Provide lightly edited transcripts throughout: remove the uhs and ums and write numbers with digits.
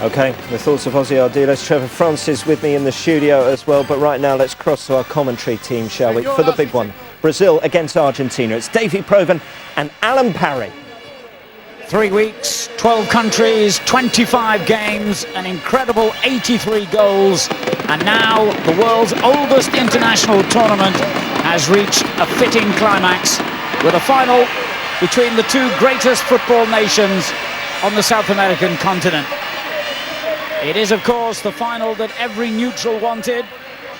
Okay, the thoughts of Aussie Ardiles. Trevor Francis with me in the studio as well, but right now let's cross to our commentary team, shall we, for the big one. Brazil against Argentina. It's Davy Provan and Alan Parry. 3 weeks, 12 countries, 25 games, an incredible 83 goals, and now the world's oldest international tournament has reached a fitting climax with a final between the two greatest football nations on the South American continent. It is, of course, the final that every neutral wanted,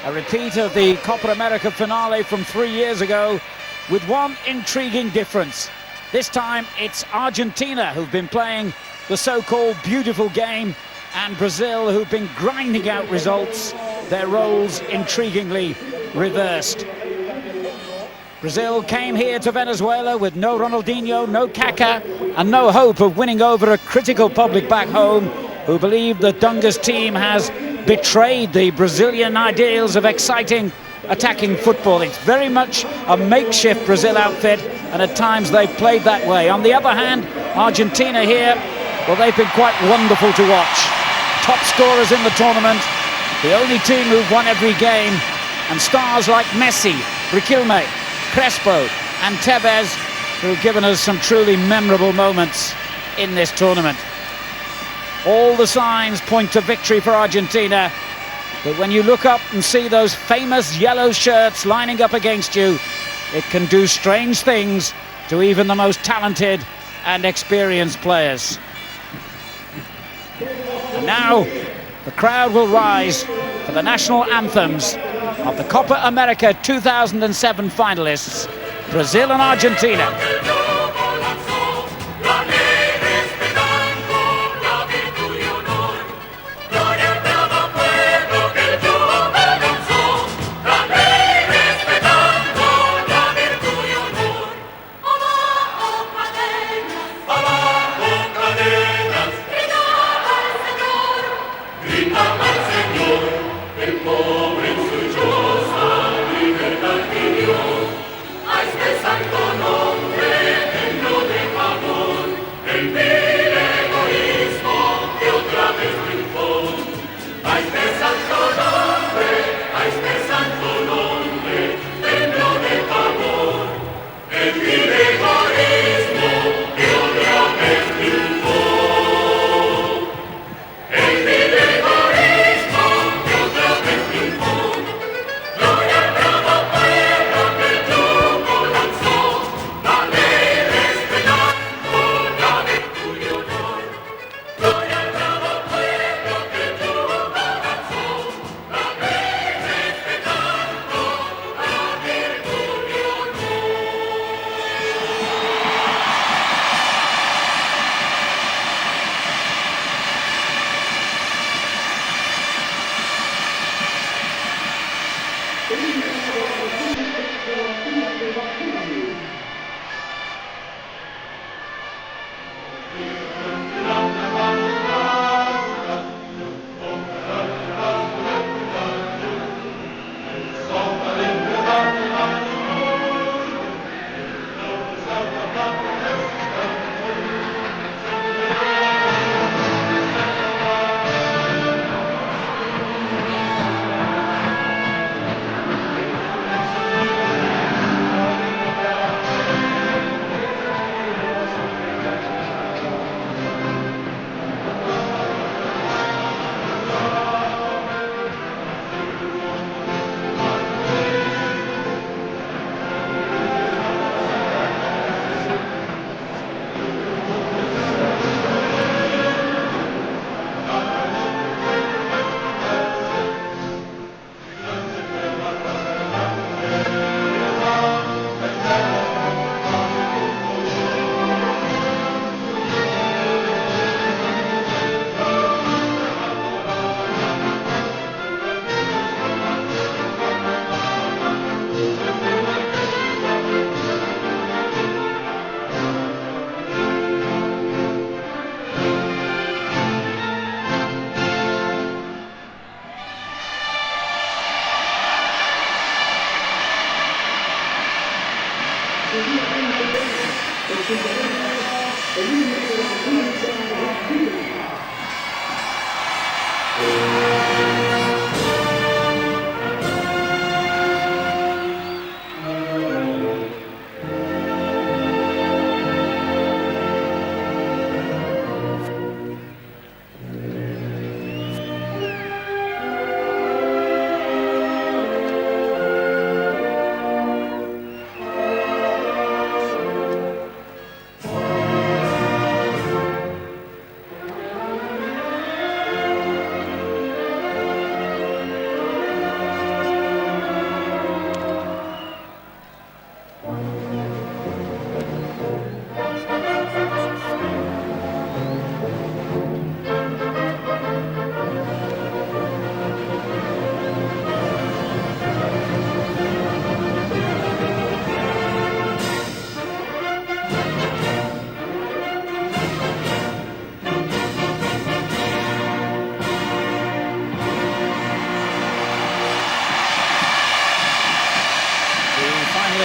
a repeat of the Copa America finale from 3 years ago, with one intriguing difference. This time it's Argentina who've been playing the so-called beautiful game, and Brazil who've been grinding out results, their roles intriguingly reversed. Brazil came here to Venezuela with no Ronaldinho, no Kaká, and no hope of winning over a critical public back home who believe that Dunga's team has betrayed the Brazilian ideals of exciting attacking football. It's very much a makeshift Brazil outfit, and at times they've played that way. On the other hand, Argentina here, well, they've been quite wonderful to watch. Top scorers in the tournament, the only team who've won every game, and stars like Messi, Riquelme, Crespo and Tevez, who've given us some truly memorable moments in this tournament. All the signs point to victory for Argentina, but when you look up and see those famous yellow shirts lining up against you, it can do strange things to even the most talented and experienced players. And now the crowd will rise for the national anthems of the Copa America 2007 finalists, Brazil and Argentina. Santo nombre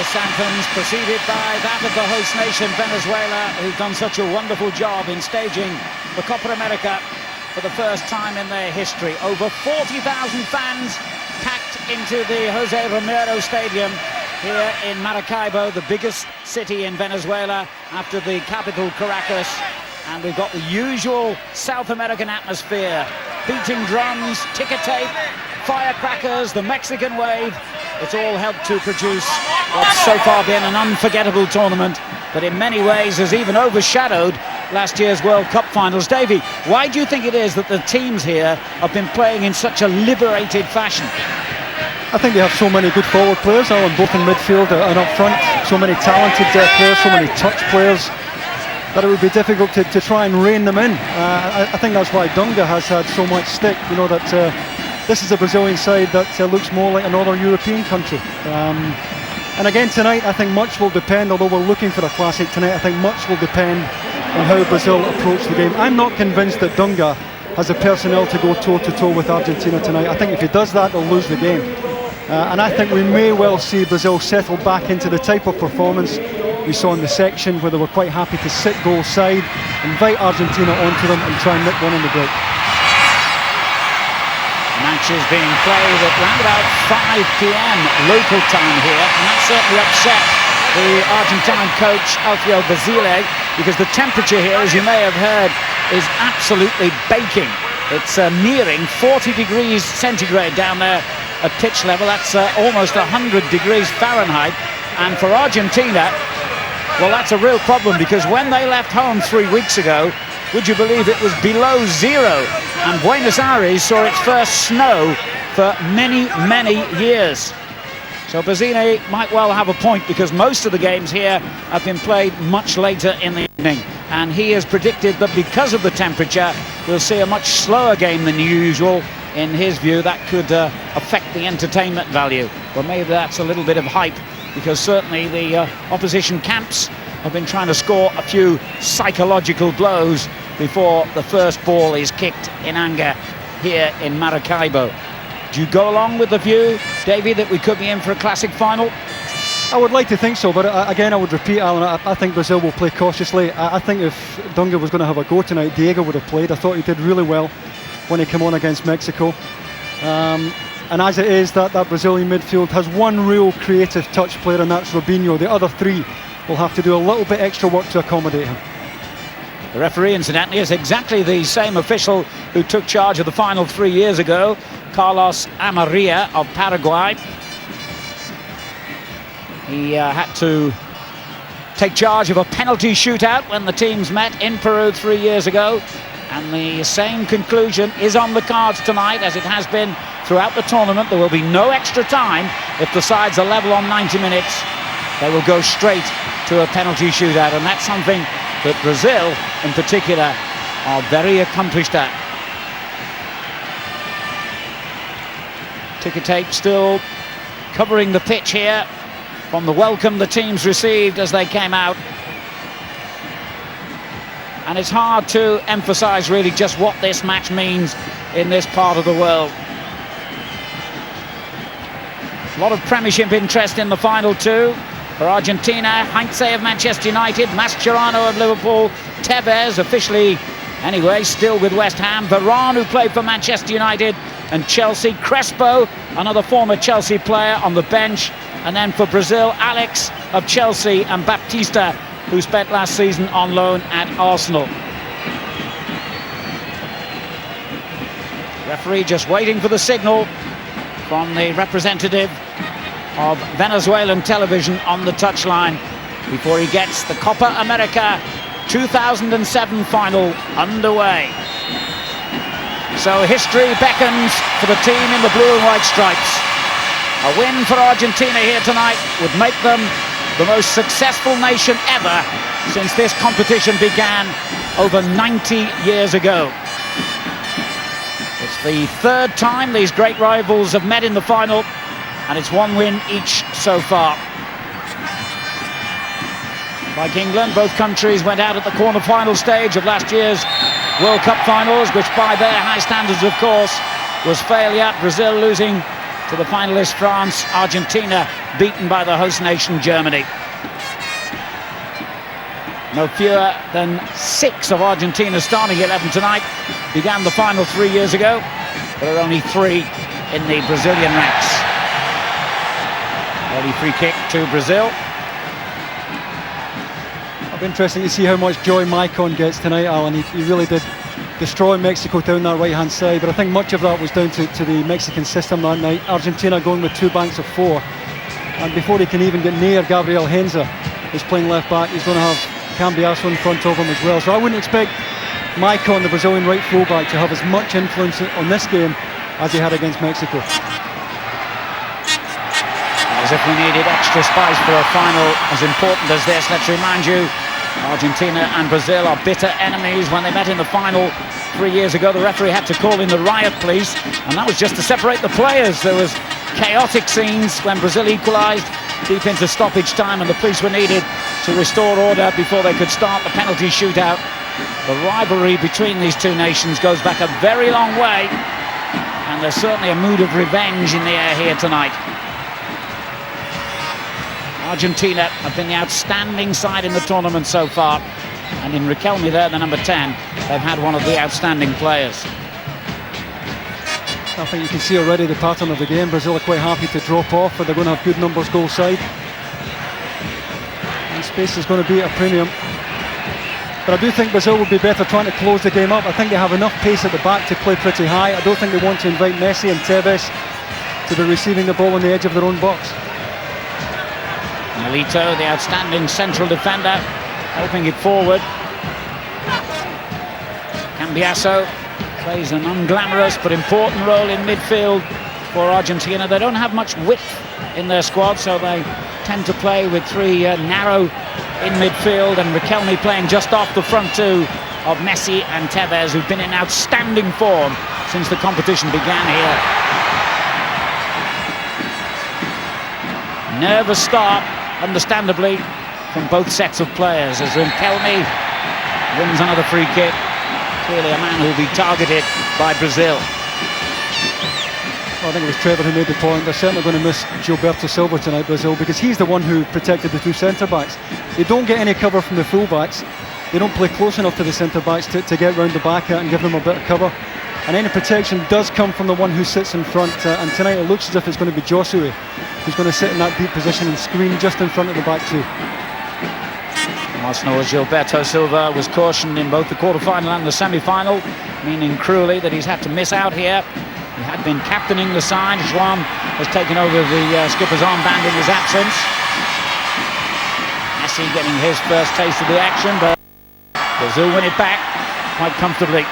nationalist anthems, preceded by that of the host nation, Venezuela, who've done such a wonderful job in staging the Copa America for the first time in their history. Over 40,000 fans packed into the Jose Romero Stadium here in Maracaibo, the biggest city in Venezuela after the capital Caracas. And we've got the usual South American atmosphere. Beating drums, ticker tape, firecrackers, the Mexican wave. It's all helped to produce what's so far been an unforgettable tournament, but in many ways has even overshadowed last year's World Cup finals. Davey, why do you think it is that the teams here have been playing in such a liberated fashion? I think they have so many good forward players, Alan, both in midfield and up front. So many talented players, so many touch players, that it would be difficult to try and rein them in. I think that's why Dunga has had so much stick. You know, that this is a Brazilian side that looks more like another European country. And again tonight, I think much will depend, although we're looking for a classic tonight, I think much will depend on how Brazil approach the game. I'm not convinced that Dunga has the personnel to go toe-to-toe with Argentina tonight. I think if he does that, they'll lose the game. And I think we may well see Brazil settle back into the type of performance we saw in the section, where they were quite happy to sit goal side, invite Argentina onto them and try and nick one in the break. The match is being played at around about 5 p.m. local time here, and that certainly upset the Argentine coach Alfio Basile, because the temperature here, as you may have heard, is absolutely baking. It's nearing 40 degrees centigrade down there at pitch level. That's almost 100 degrees Fahrenheit. And for Argentina, well, that's a real problem, because when they left home 3 weeks ago, would you believe it was below zero? And Buenos Aires saw its first snow for many, many years. So Basile might well have a point, because most of the games here have been played much later in the evening. And he has predicted that because of the temperature, we'll see a much slower game than usual. In his view, that could affect the entertainment value. Well, maybe that's a little bit of hype, because certainly the opposition camps have been trying to score a few psychological blows before the first ball is kicked in anger here in Maracaibo. Do you go along with the view, Davey, that we could be in for a classic final? I would like to think so, but again, I would repeat, Alan, I think Brazil will play cautiously. I think if Dunga was going to have a go tonight, Diego would have played. I thought he did really well when he came on against Mexico. And as it is, that Brazilian midfield has one real creative touch player, and that's Robinho. The other three will have to do a little bit extra work to accommodate him. The referee, incidentally, is exactly the same official who took charge of the final 3 years ago, Carlos Amarilla of Paraguay. He had to take charge of a penalty shootout when the teams met in Peru 3 years ago. And the same conclusion is on the cards tonight, as it has been throughout the tournament. There will be no extra time. If the sides are level on 90 minutes, they will go straight to a penalty shootout. And that's something that Brazil, in particular, are very accomplished at. Ticker tape still covering the pitch here from the welcome the teams received as they came out. And it's hard to emphasize really just what this match means in this part of the world. A lot of Premiership interest in the final two. For Argentina, Heinze of Manchester United, Mascherano of Liverpool, Tevez, officially anyway, still with West Ham, Varane, who played for Manchester United and Chelsea, Crespo, another former Chelsea player, on the bench. And then for Brazil, Alex of Chelsea and Baptista, who spent last season on loan at Arsenal. Referee just waiting for the signal from the representative of Venezuelan television on the touchline before he gets the Copa America 2007 final underway. So history beckons for the team in the blue and white stripes. A win for Argentina here tonight would make them the most successful nation ever since this competition began over 90 years ago. It's the third time these great rivals have met in the final, and it's one win each so far. Like England, both countries went out at the quarter-final stage of last year's World Cup finals, which by their high standards, of course, was failure. Brazil losing to the finalist France, Argentina beaten by the host nation Germany. No fewer than 6 of Argentina's starting 11 tonight began the final 3 years ago. There are only 3 in the Brazilian ranks. Early free kick to Brazil. It'll be interesting to see how much joy Maicon gets tonight, Alan. He really did destroy Mexico down that right-hand side, but I think much of that was down to the Mexican system that night. Argentina going with 2 banks of 4, and before he can even get near Gabriel Henza, who's playing left back, he's going to have Cambiasso in front of him as well. So I wouldn't expect Maicon, the Brazilian right fullback, to have as much influence on this game as he had against Mexico. As if we needed extra spice for a final as important as this. Let's remind you, Argentina and Brazil are bitter enemies. When they met in the final 3 years ago, the referee had to call in the riot police, and that was just to separate the players. There was chaotic scenes when Brazil equalised deep into stoppage time, and the police were needed to restore order before they could start the penalty shootout. The rivalry between these two nations goes back a very long way, and there's certainly a mood of revenge in the air here tonight. Argentina have been the outstanding side in the tournament so far, and in Riquelme there, the number 10, they've had one of the outstanding players. I think you can see already the pattern of the game. Brazil are quite happy to drop off, but they're going to have good numbers goal side, and space is going to be at a premium. But I do think Brazil will be better trying to close the game up. I think they have enough pace at the back to play pretty high. I don't think they want to invite Messi and Tevez to be receiving the ball on the edge of their own box. Milito, the outstanding central defender, helping it forward. Cambiasso plays an unglamorous but important role in midfield for Argentina. They don't have much width in their squad, so they tend to play with 3 narrow in midfield, and Riquelme playing just off the front 2 of Messi and Tevez, who've been in outstanding form since the competition began here. Nervous start, understandably, from both sets of players as Riquelme wins another free kick. Clearly a man who will be targeted by Brazil. Well, I think it was Trevor who made the point. They're certainly going to miss Gilberto Silva tonight, Brazil, because he's the one who protected the 2 centre-backs. They don't get any cover from the full-backs. They don't play close enough to the centre-backs to get round the back and give them a bit of cover. And any protection does come from the one who sits in front. And tonight it looks as if it's going to be Josue who's going to sit in that deep position and screen just in front of the back 2. Arsenal's Gilberto Silva was cautioned in both the quarter-final and the semi-final, meaning cruelly that he's had to miss out here. He had been captaining the side. João has taken over the skipper's armband in his absence. Messi getting his first taste of the action, but Brazil win it back quite comfortably.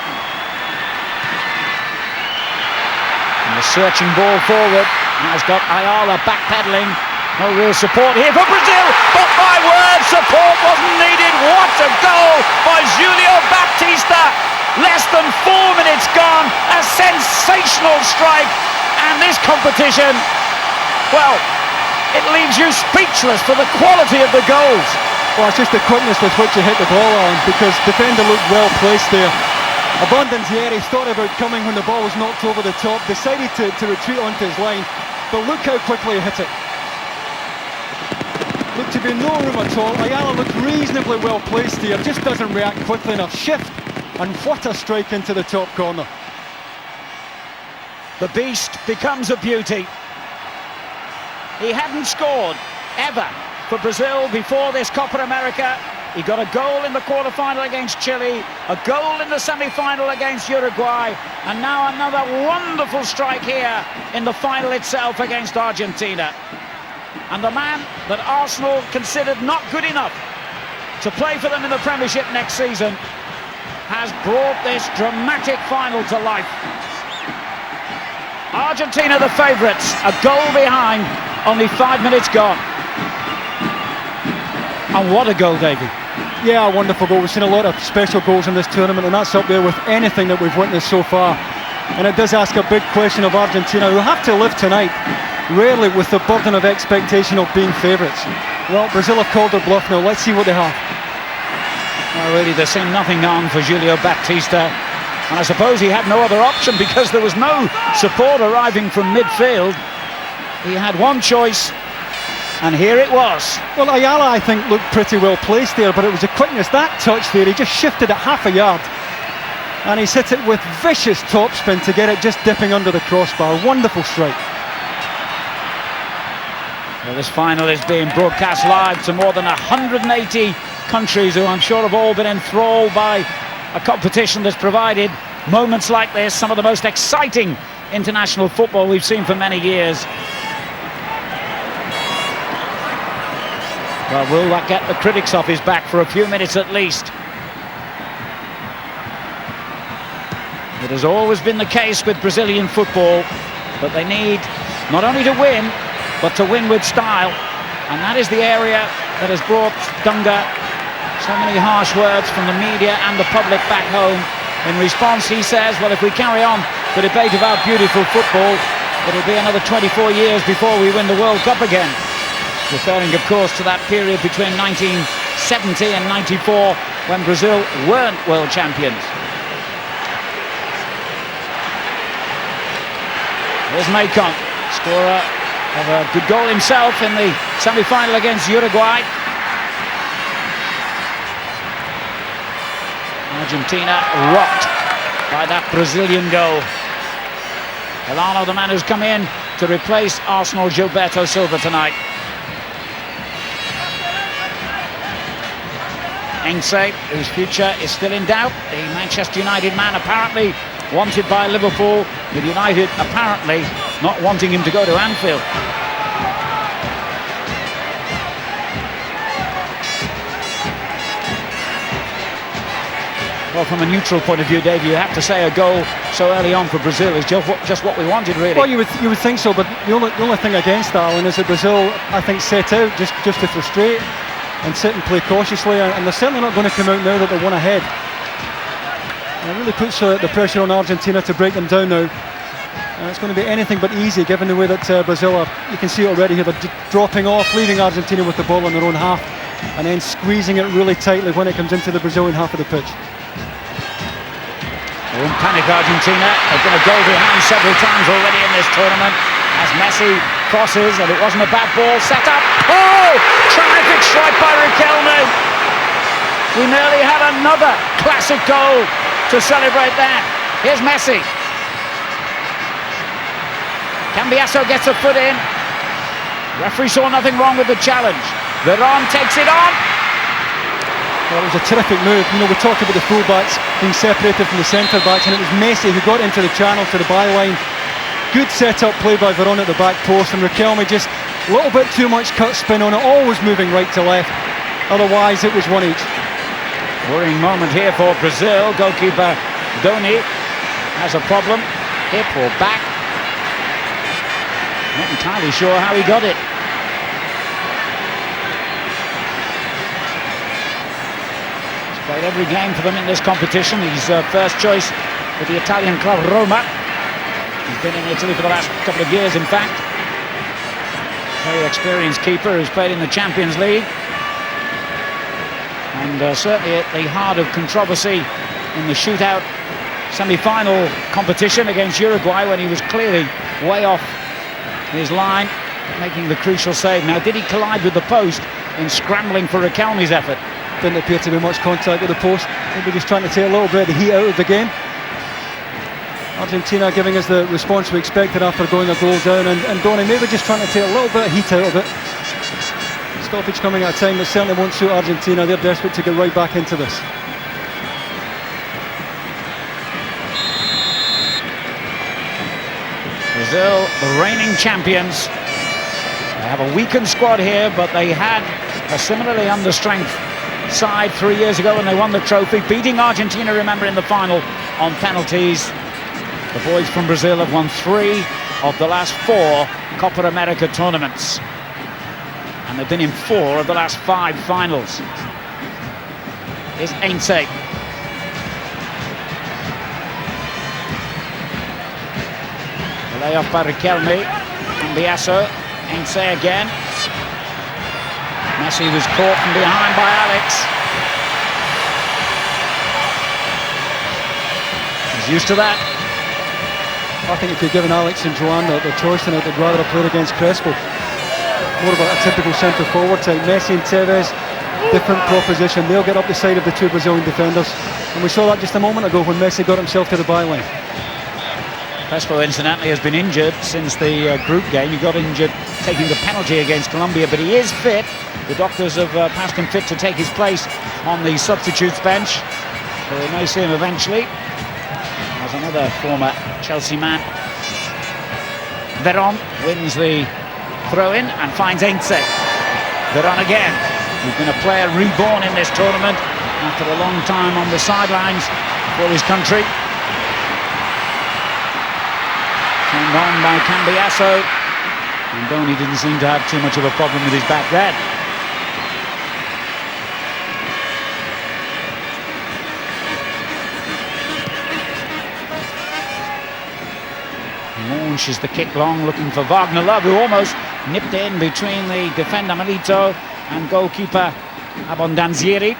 And the searching ball forward has got Ayala backpedaling. No real support here for Brazil, but my word, support wasn't needed. What a goal by Julio Baptista! Less than 4 minutes gone, a sensational strike, and this competition, well, it leaves you speechless for the quality of the goals. Well, it's just the quickness with which he hit the ball on, because defender looked well placed there. Abondanzieri thought about coming when the ball was knocked over the top, decided to retreat onto his line, but look how quickly he hit it. Looked to be no room at all. Ayala looked reasonably well placed here, just doesn't react quickly enough. Shift, and what a strike into the top corner. The beast becomes a beauty. He hadn't scored ever for Brazil before this Copa America. He got a goal in the quarter-final against Chile, a goal in the semi-final against Uruguay, and now another wonderful strike here in the final itself against Argentina. And the man that Arsenal considered not good enough to play for them in the Premiership next season has brought this dramatic final to life. Argentina the favourites, a goal behind, only 5 minutes gone. And what a goal, Davey. Yeah, a wonderful goal. We've seen a lot of special goals in this tournament, and that's up there with anything that we've witnessed so far. And it does ask a big question of Argentina, who have to live tonight rarely with the burden of expectation of being favourites. Well, Brazil have called their bluff now. Let's see what they have. Well, really, there seemed nothing on for Julio Baptista, and I suppose he had no other option because there was no support arriving from midfield. he had one choice, and here it was. Well, Ayala, I think, looked pretty well placed there, but it was the quickness, that touch there, he just shifted it half a yard. And he's hit it with vicious topspin to get it just dipping under the crossbar. Wonderful strike. Well, this final is being broadcast live to more than 180 countries who I'm sure have all been enthralled by a competition that's provided moments like this, some of the most exciting international football we've seen for many years. Well, will that get the critics off his back for a few minutes at least? It has always been the case with Brazilian football that they need not only to win, but to win with style. And that is the area that has brought Dunga so many harsh words from the media and the public back home. In response, he says, well, if we carry on the debate about beautiful football, it'll be another 24 years before we win the World Cup again. Referring, of course, to that period between 1970 and 94 when Brazil weren't world champions. Here's Macon, scorer of a good goal himself in the semi-final against Uruguay. Argentina rocked by that Brazilian goal. Elano, the man who's come in to replace Arsenal Gilberto Silva tonight. Heinze, whose future is still in doubt, the Manchester United man apparently wanted by Liverpool, with United apparently not wanting him to go to Anfield. Well, from a neutral point of view, Dave, you have to say a goal so early on for Brazil is just what we wanted, really. Well, you would think so, but the only thing against that, Alan, is that Brazil, I think, set out just to frustrate and sit and play cautiously, and they're certainly not going to come out now that they're one ahead. And it really puts the pressure on Argentina to break them down now. It's going to be anything but easy, given the way that Brazil are. You can see it already here, they're dropping off, leaving Argentina with the ball in their own half, and then squeezing it really tightly when it comes into the Brazilian half of the pitch. They're in panic, Argentina. They've been a goal behind several times already in this tournament as Messi crosses, and it wasn't a bad ball set up. Oh! Terrific strike by Riquelme. We nearly had another classic goal to celebrate that. Here's Messi. Cambiasso gets a foot in. Referee saw nothing wrong with the challenge. Veron takes it on. Well, it was a terrific move. You know, we talked about the full-backs being separated from the centre-backs, and it was Messi who got into the channel to the byline. Good set-up play by Veron at the back post, and Riquelme just a little bit too much cut spin on it, always moving right to left. Otherwise, it was one each. Worrying moment here for Brazil. Goalkeeper Doni has a problem. Hip or back. Not entirely sure how he got it. He's played every game for them in this competition. He's first choice with the Italian club Roma. He's been in Italy for the last couple of years, in fact. Very experienced keeper who's played in the Champions League. And certainly at the heart of controversy in the shootout semi-final competition against Uruguay, when he was clearly way off his line, making the crucial save. Now, did he collide with the post in scrambling for Riquelme's effort? Didn't appear to be much contact with the post. Maybe just trying to take a little bit of the heat out of the game. Argentina giving us the response we expected after going a goal down, and Donny maybe just trying to take a little bit of heat out of it. Stoppage coming at a time that certainly won't suit Argentina. They're desperate to get right back into this. Brazil, the reigning champions. They have a weakened squad here, but they had a similarly understrength side 3 years ago when they won the trophy, beating Argentina, remember, in the final on penalties. The boys from Brazil have won 3 of the last 4 Copa America tournaments. And they've been in 4 of the last 5 finals. Here's Heinze. The layoff by Riquelme. Cambiasso. Heinze again. Messi was caught from behind by Alex. He's used to that. I think if you're giving Alex and Joan the choice tonight, they'd rather have played against Crespo. More of a typical centre forward type. Messi and Tevez, different proposition. They'll get up the side of the two Brazilian defenders. And we saw that just a moment ago when Messi got himself to the byline. Crespo, incidentally, has been injured since the group game. He got injured taking the penalty against Colombia, but he is fit. The doctors have passed him fit to take his place on the substitutes bench. So we may see him eventually. As another former Chelsea man, Veron wins the throw-in and finds Heinze. Veron again, who's been a player reborn in this tournament after a long time on the sidelines for his country. Turned on by Cambiasso, and Donny didn't seem to have too much of a problem with his back then. Launches the kick long, looking for Wagner Love, who almost nipped in between the defender Melito and goalkeeper Abondanzieri.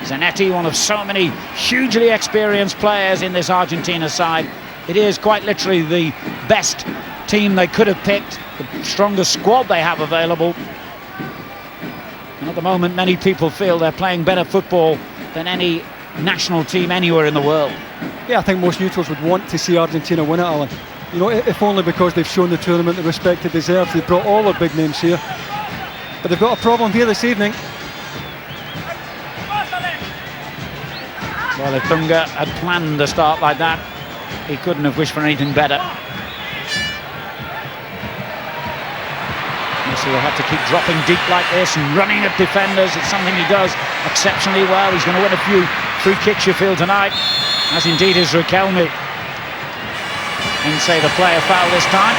Zanetti, one of so many hugely experienced players in this Argentina side. It is quite literally the best team they could have picked, the strongest squad they have available. And at the moment, many people feel they're playing better football than any national team anywhere in the world. Yeah, I think most neutrals would want to see Argentina win it, Alan. You know, if only because they've shown the tournament the respect it deserves. They've brought all their big names here. But they've got a problem here this evening. Well, if Dunga had planned a start like that, he couldn't have wished for anything better. So he'll have to keep dropping deep like this and running at defenders. It's something he does exceptionally well. He's going to win a few free kicks, you feel, tonight, as indeed is Riquelme. And say the player foul this time.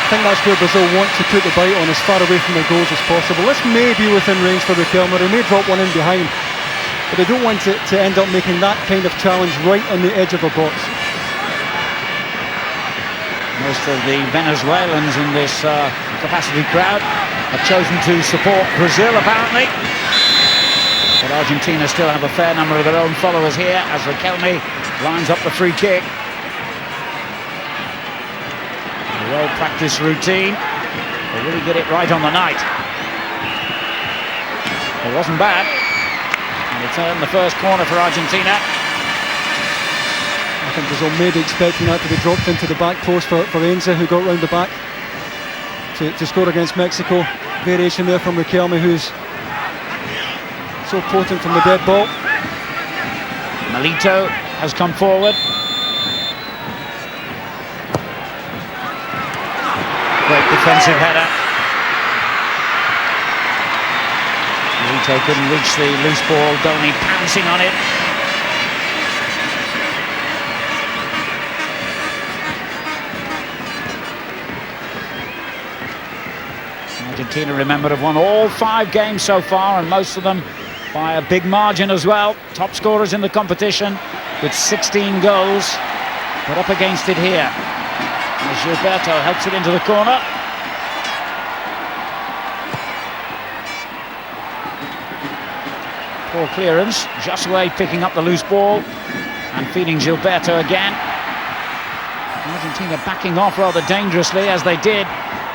I think that's where Brazil want to put the bite on, as far away from their goals as possible. This may be within range for Riquelme. They may drop one in behind, but they don't want to end up making that kind of challenge right on the edge of a box. Most of the Venezuelans in this capacity crowd have chosen to support Brazil, apparently. But Argentina still have a fair number of their own followers here as Riquelme lines up the free kick. A well-practiced routine. They really get it right on the night. It wasn't bad. And they turned the first corner for Argentina. I think Brazil may be expecting that to be dropped into the back post for Heinze, who got round the back to score against Mexico. Variation there from Riquelme, who's so potent from the dead ball. Melito has come forward. Great defensive header. Melito couldn't reach the loose ball. Donny pouncing on it. Argentina, remember, have won all 5 games so far, and most of them by a big margin as well. Top scorers in the competition with 16 goals. But up against it here as Gilberto helps it into the corner. Poor clearance. Josue picking up the loose ball and feeding Gilberto again. Argentina backing off rather dangerously, as they did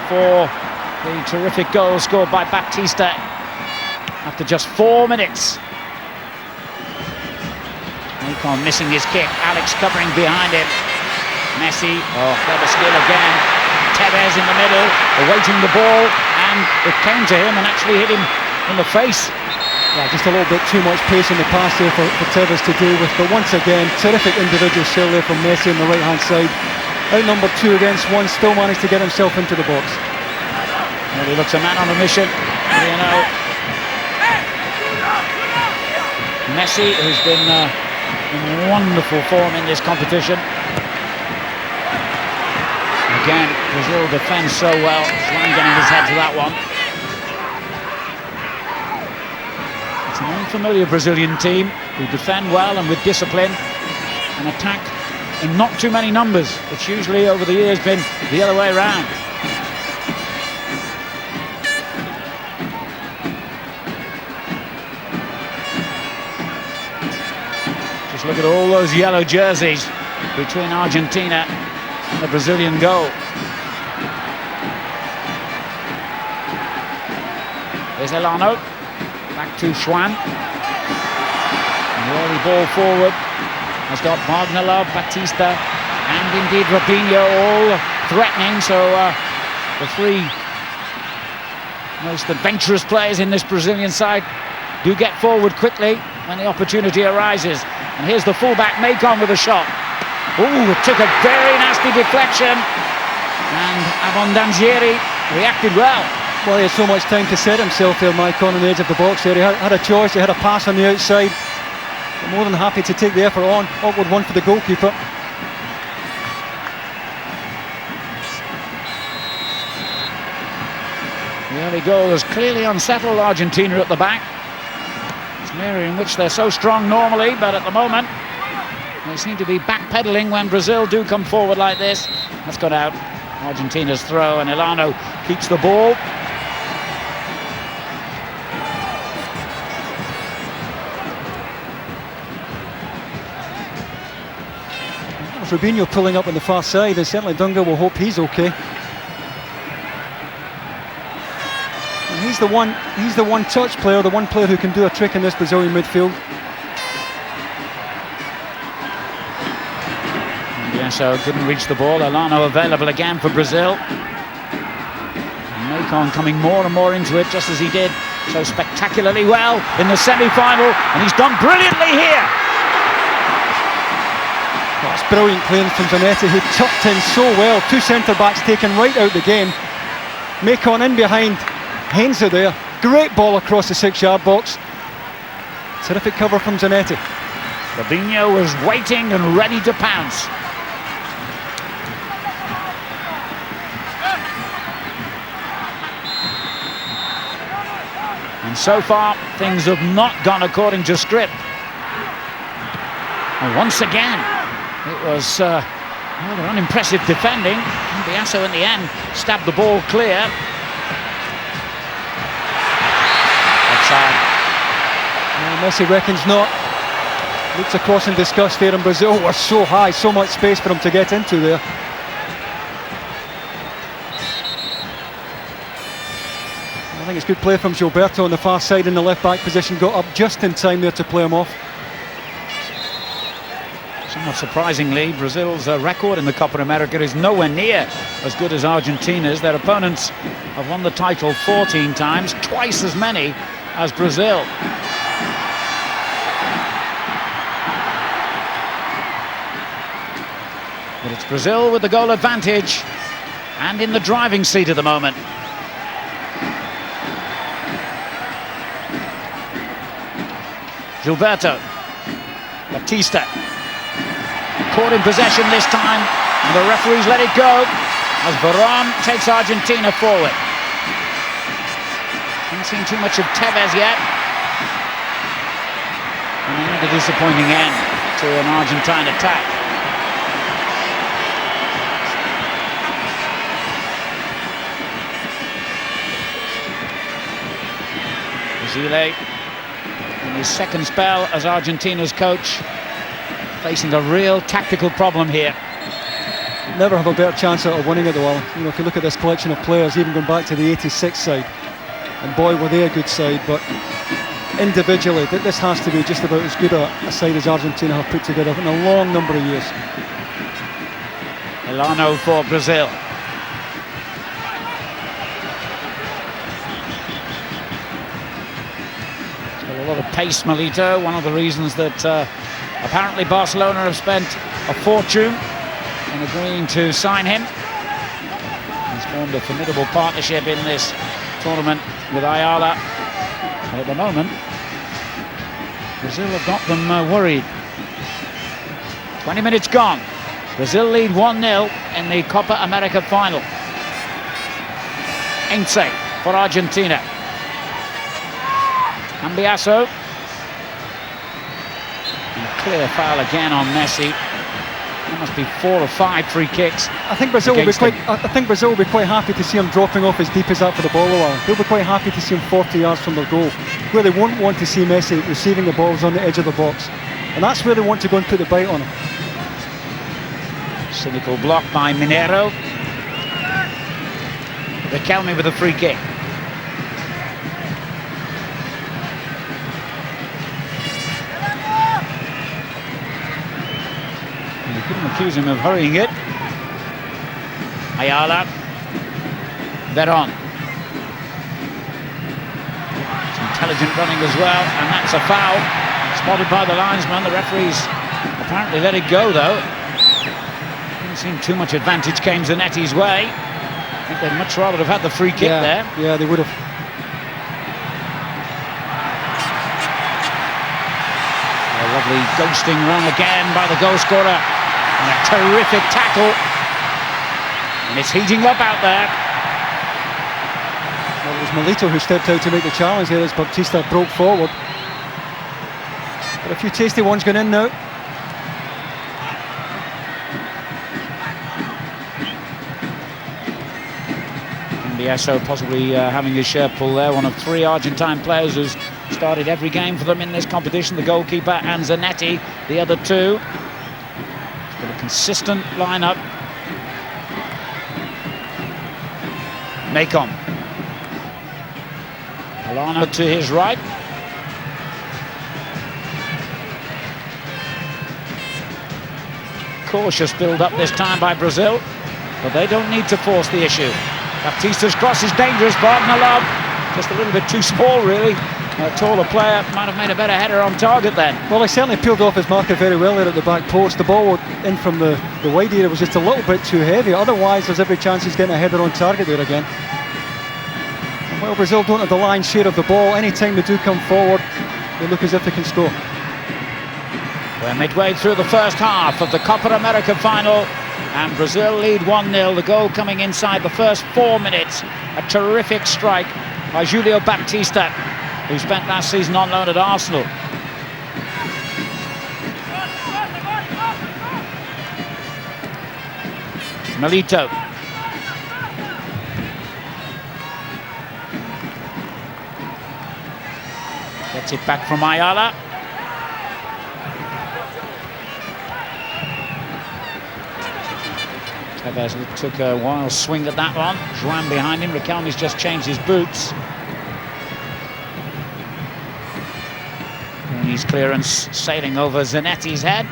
for the terrific goal scored by Baptista after just 4 minutes. Nikon missing his kick. Alex covering behind him. Messi, clever skill again. Tevez in the middle, awaiting the ball, and it came to him and actually hit him in the face. Yeah, just a little bit too much pace in the pass there for Tevez to deal with. But once again, terrific individual skill there from Messi on the right-hand side. Outnumbered 2 against 1, still managed to get himself into the box. Well, he looks a man on a mission, you know. Messi, who's been in wonderful form in this competition. Again, Brazil defends so well. Swan getting his head to that one. It's an unfamiliar Brazilian team who defend well and with discipline and attack in not too many numbers. It's usually over the years been the other way around. Look at all those yellow jerseys between Argentina and the Brazilian goal. There's Elano, back to Schwan. The early ball forward has got Wagnerlov, Batista, and indeed Robinho all threatening. So the three most adventurous players in this Brazilian side do get forward quickly when the opportunity arises. And here's the fullback, Macon, with a shot. Ooh, it took a very nasty deflection, and Abondanzieri reacted well. Well, he had so much time to set himself there, Maicon, on the edge of the box there. He had a choice, he had a pass on the outside. More than happy to take the effort on. Awkward one for the goalkeeper. The early goal has clearly unsettled Argentina at the back. It's an area in which they're so strong normally, but at the moment they seem to be backpedaling when Brazil do come forward like this. That's got out. Argentina's throw, and Elano keeps the ball. Robinho pulling up on the far side, and certainly Dunga will hope he's okay. And he's the one touch player, the one player who can do a trick in this Brazilian midfield. So couldn't reach the ball. Elano available again for Brazil. Macon coming more and more into it, just as he did so spectacularly well in the semi-final, and he's done brilliantly here. Oh, it's brilliant playing from Zanetti, who tucked in so well. Two centre-backs taken right out the game. Macon in behind Heinze there. Great ball across the 6-yard box. Terrific cover from Zanetti. Robinho was waiting and ready to pounce. And so far, things have not gone according to script. And once again, it was rather unimpressive defending. Biasso in the end stabbed the ball clear. Offside. Messi reckons not. Looks across in disgust there, and Brazil was so high, so much space for him to get into there. I think it's good play from Gilberto on the far side in the left-back position. Got up just in time there to play him off. Somewhat surprisingly, Brazil's record in the Copa America is nowhere near as good as Argentina's. Their opponents have won the title 14 times, twice as many as Brazil. But it's Brazil with the goal advantage and in the driving seat at the moment. Gilberto, Batista, caught in possession this time, and the referees let it go as Varane takes Argentina forward. Haven't seen too much of Tevez yet, and a disappointing end to an Argentine attack. Zile, in his second spell as Argentina's coach, facing a real tactical problem here. Never have a better chance of winning it, though. You know, if you look at this collection of players, even going back to the '86 side, and boy, were they a good side. But individually, this has to be just about as good a side as Argentina have put together in a long number of years. Elano for Brazil. A lot of pace, Melito. One of the reasons that apparently Barcelona have spent a fortune in agreeing to sign him. He's formed a formidable partnership in this tournament with Ayala. But at the moment, Brazil have got them worried. 20 minutes gone. Brazil lead 1-0 in the Copa America final. Heinze for Argentina. Cambiasso. Clear foul again on Messi. There must be 4 or 5 free kicks. I think Brazil will be quite happy to see him dropping off as deep as that for the ball. They'll be quite happy to see him 40 yards from their goal. Where they won't want to see Messi receiving the balls on the edge of the box. And that's where they want to go and put the bite on him. Cynical block by Romero. Riquelme with a free kick. And you couldn't accuse him of hurrying it. Ayala. Veron. It's intelligent running as well, and that's a foul. Spotted by the linesman. The referees apparently let it go though. Didn't seem too much advantage came Zanetti's way. I think they'd much rather have had the free kick there. Yeah, they would have. A lovely ghosting run again by the goal scorer. And a terrific tackle. And it's heating up out there. Well, it was Milito who stepped out to make the challenge here as Baptista broke forward. But a few tasty ones going in now. Cambiasso possibly having his share pull there. One of 3 Argentine players who's started every game for them in this competition. The goalkeeper and Zanetti, the other 2. It's got a consistent lineup. Macon. Alana to his right. Cautious build-up this time by Brazil, but they don't need to force the issue. Baptista's cross is dangerous. Wagner Love, just a little bit too small, really. A taller player might have made a better header on target then. Well, he certainly peeled off his marker very well there at the back post. The ball in from the wide area was just a little bit too heavy. Otherwise, there's every chance he's getting a header on target there again. And while Brazil don't have the lion's share of the ball, any time they do come forward, they look as if they can score. We're midway through the first half of the Copa America final, and Brazil lead 1-0. The goal coming inside the first 4 minutes. A terrific strike by Julio Baptista, who spent last season on loan at Arsenal. Milito. Gets it back from Ayala. Tevez took a wild swing at that one. Juan behind him. Riquelme's just changed his boots. His clearance sailing over Zanetti's head.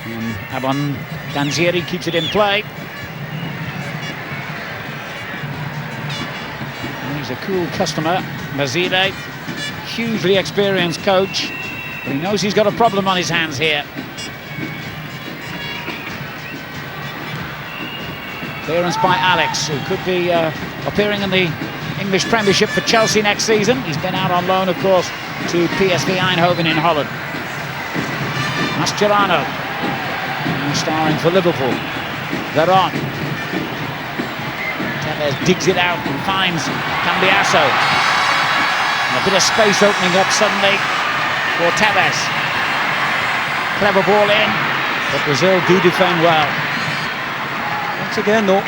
And Abon Danzieri keeps it in play. And he's a cool customer, Basile. Hugely experienced coach, but he knows he's got a problem on his hands here. Clearance by Alex, who could be appearing in the English Premiership for Chelsea next season. He's been out on loan, of course, to PSV Eindhoven in Holland. Mascherano, starring for Liverpool. Veron. Tevez digs it out and finds Cambiasso. And a bit of space opening up suddenly for Tevez. Clever ball in, but Brazil do defend well. Once again, though,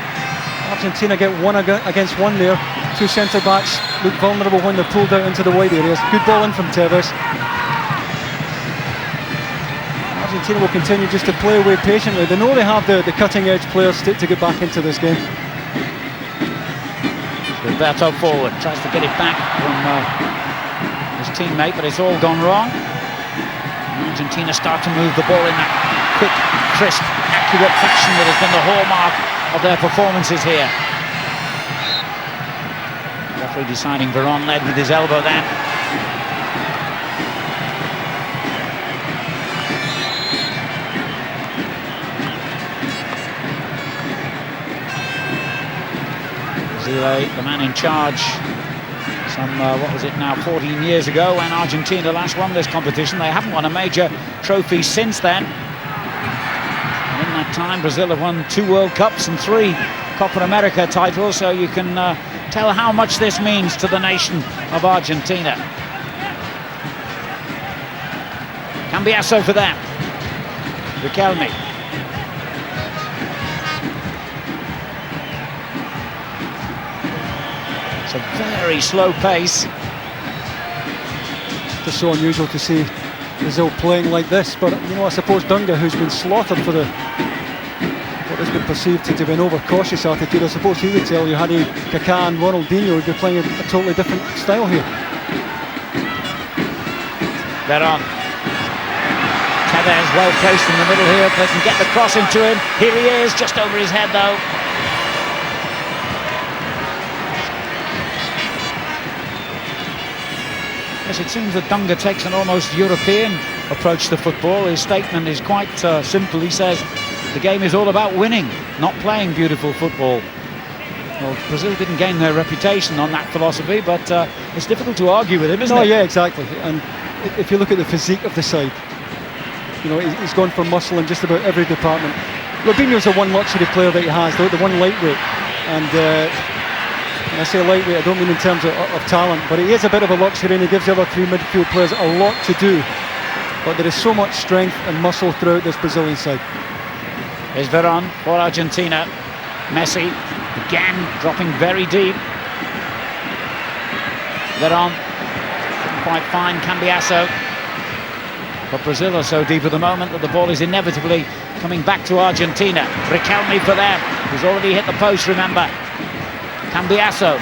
Argentina get 1 against 1 there. 2 centre-backs look vulnerable when they're pulled out into the wide areas. Good ball in from Tevez. Argentina will continue just to play away patiently. They know they have the cutting-edge players to get back into this game. Roberto forward, tries to get it back from his teammate, but it's all gone wrong. Argentina start to move the ball in that quick, crisp, accurate fashion that has been the hallmark of their performances here. Referee deciding Veron led with his elbow then. Zile, the man in charge, what was it now, 14 years ago when Argentina last won this competition. They haven't won a major trophy since then. And in that time, Brazil have won 2 World Cups and 3 Copa America titles, so you can tell how much this means to the nation of Argentina. Cambiasso for them. Riquelme. It's a very slow pace. It's so unusual to see Brazil playing like this. But you know, I suppose Dunga, who's been slaughtered for what has been perceived to be an overcautious attitude, I suppose he would tell you, had he Kaká and Ronaldinho, would be playing a totally different style here. Veron. Tevez well placed in the middle here. If they can get the cross into him. Here he is, just over his head though. Yes, it seems that Dunga takes an almost European approach to football. His statement is quite simple. He says the game is all about winning, not playing beautiful football. Well, Brazil didn't gain their reputation on that philosophy, but it's difficult to argue with him, isn't it? Oh yeah, exactly. And if you look at the physique of the side, you know, he's gone for muscle in just about every department. Robinho's the one luxury player that he has, the one lightweight. And when I say lightweight, I don't mean in terms of talent, but he is a bit of a luxury, and he gives the other three midfield players a lot to do. But there is so much strength and muscle throughout this Brazilian side. Here's Veron for Argentina. Messi again dropping very deep. Veron couldn't quite find Cambiasso. But Brazil are so deep at the moment that the ball is inevitably coming back to Argentina. Riquelme for them. He's already hit the post, remember. Cambiasso.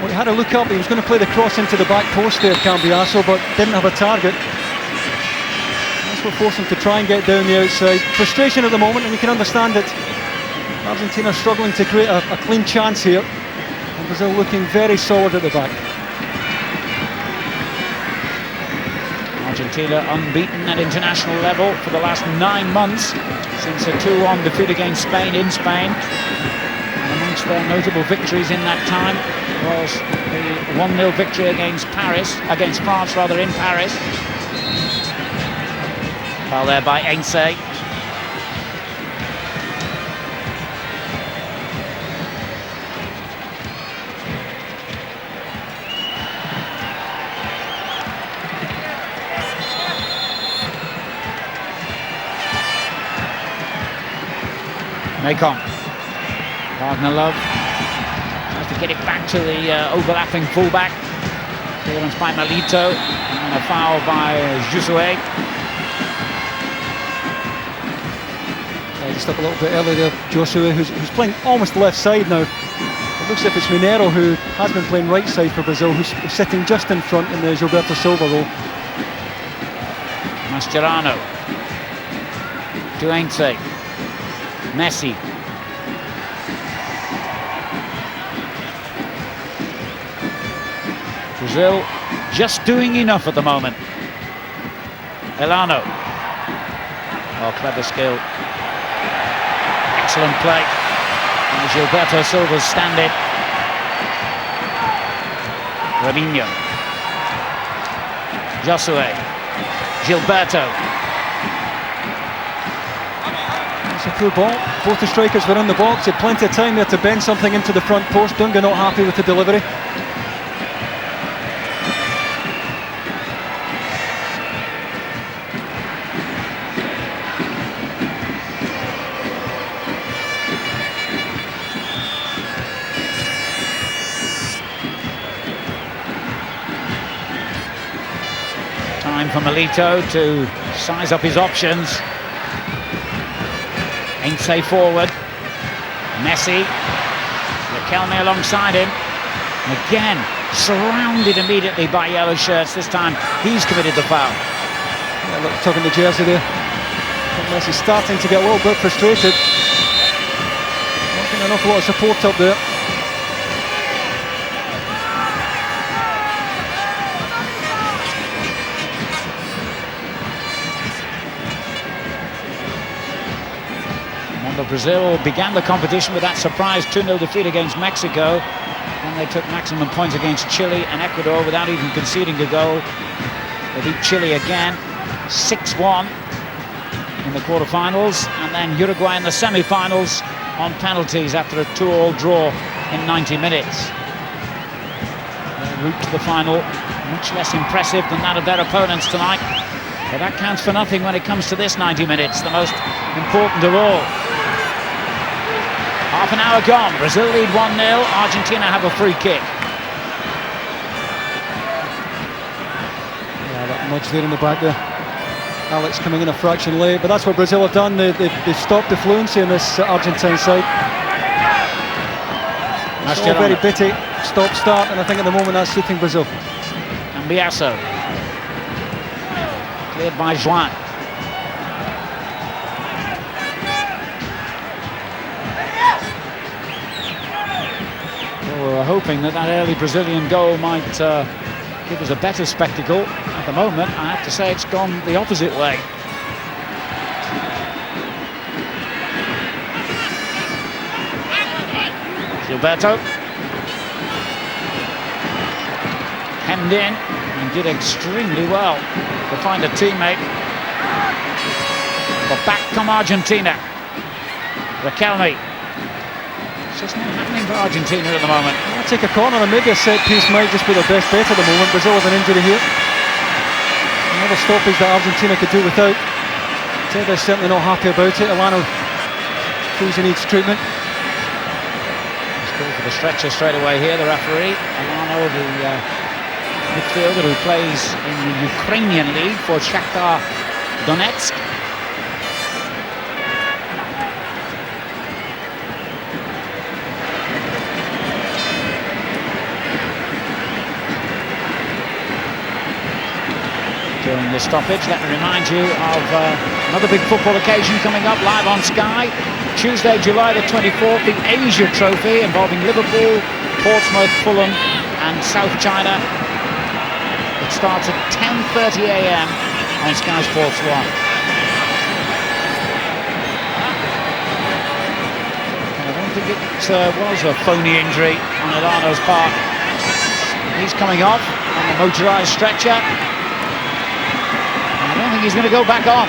Well, he had a look up. He was going to play the cross into the back post there, Cambiasso, but didn't have a target. That's what forced him to try and get down the outside. Frustration at the moment, and you can understand it. Argentina struggling to create a clean chance here. And Brazil looking very solid at the back. Argentina unbeaten at international level for the last 9 months since a 2-1 defeat against Spain in Spain. And amongst their notable victories in that time was the 1-0 victory against France in Paris. Foul there by Ainse. Macon. Wagner Love tries to get it back to the overlapping fullback. Clearance by Milito, and a foul by Josue. Just up a little bit earlier there, Josue, who's playing almost left side now. It looks like it's Mineiro, who has been playing right side for Brazil, who's sitting just in front in the Gilberto Silva role. Mascherano. To Ainse. Messi. Brazil just doing enough at the moment. Elano. Oh, clever skill. Excellent play. And Gilberto Silva's stand-in. Robinho. Josue. Gilberto. It's a good ball. Both the strikers were in the box. Had plenty of time there to bend something into the front post. Dunga not happy with the delivery. Time for Milito to size up his options. Ainse forward. Messi. Riquelme alongside him. And again, surrounded immediately by yellow shirts. This time, he's committed the foul. Yeah, look, tugging the jersey there. Messi's starting to get a little bit frustrated. Not getting an awful lot of support up there. Brazil began the competition with that surprise 2-0 defeat against Mexico, and they took maximum points against Chile and Ecuador without even conceding a goal. They beat Chile again 6-1 in the quarterfinals, and then Uruguay in the semi-finals on penalties after a 2-2 draw in 90 minutes. Their route to the final much less impressive than that of their opponents tonight, but that counts for nothing when it comes to this 90 minutes, the most important of all. Half an hour gone. Brazil lead 1-0. Argentina have a free kick. Nudge there in the back there. Alex coming in a fraction late, but that's what Brazil have done. They've stopped the fluency in this Argentine side. It's all very bitty, stop-start, and I think at the moment that's suiting Brazil. Cambiasso. Cleared by Joan. Well, we were hoping that early Brazilian goal might give us a better spectacle. At the moment, I have to say it's gone the opposite way. Gilberto. Hemmed in and did extremely well to find a teammate. But back come Argentina. Riquelme. It's just not happening for Argentina at the moment. I'll take a corner and maybe a set piece might just be their best bet at the moment. Brazil with an injury here. Another stoppage that Argentina could do without. Tevez certainly not happy about it. Elano feels he needs treatment. Let's go for the stretcher straight away here, the referee. Elano, the midfielder who plays in the Ukrainian league for Shakhtar Donetsk. During the stoppage, let me remind you of another big football occasion coming up live on Sky. Tuesday, July the 24th, the Asia Trophy involving Liverpool, Portsmouth, Fulham and South China. It starts at 10:30 a.m. on Sky Sports 1. I don't think it was a phony injury on Elano's part. He's coming off on the motorised stretcher. I don't think he's going to go back on.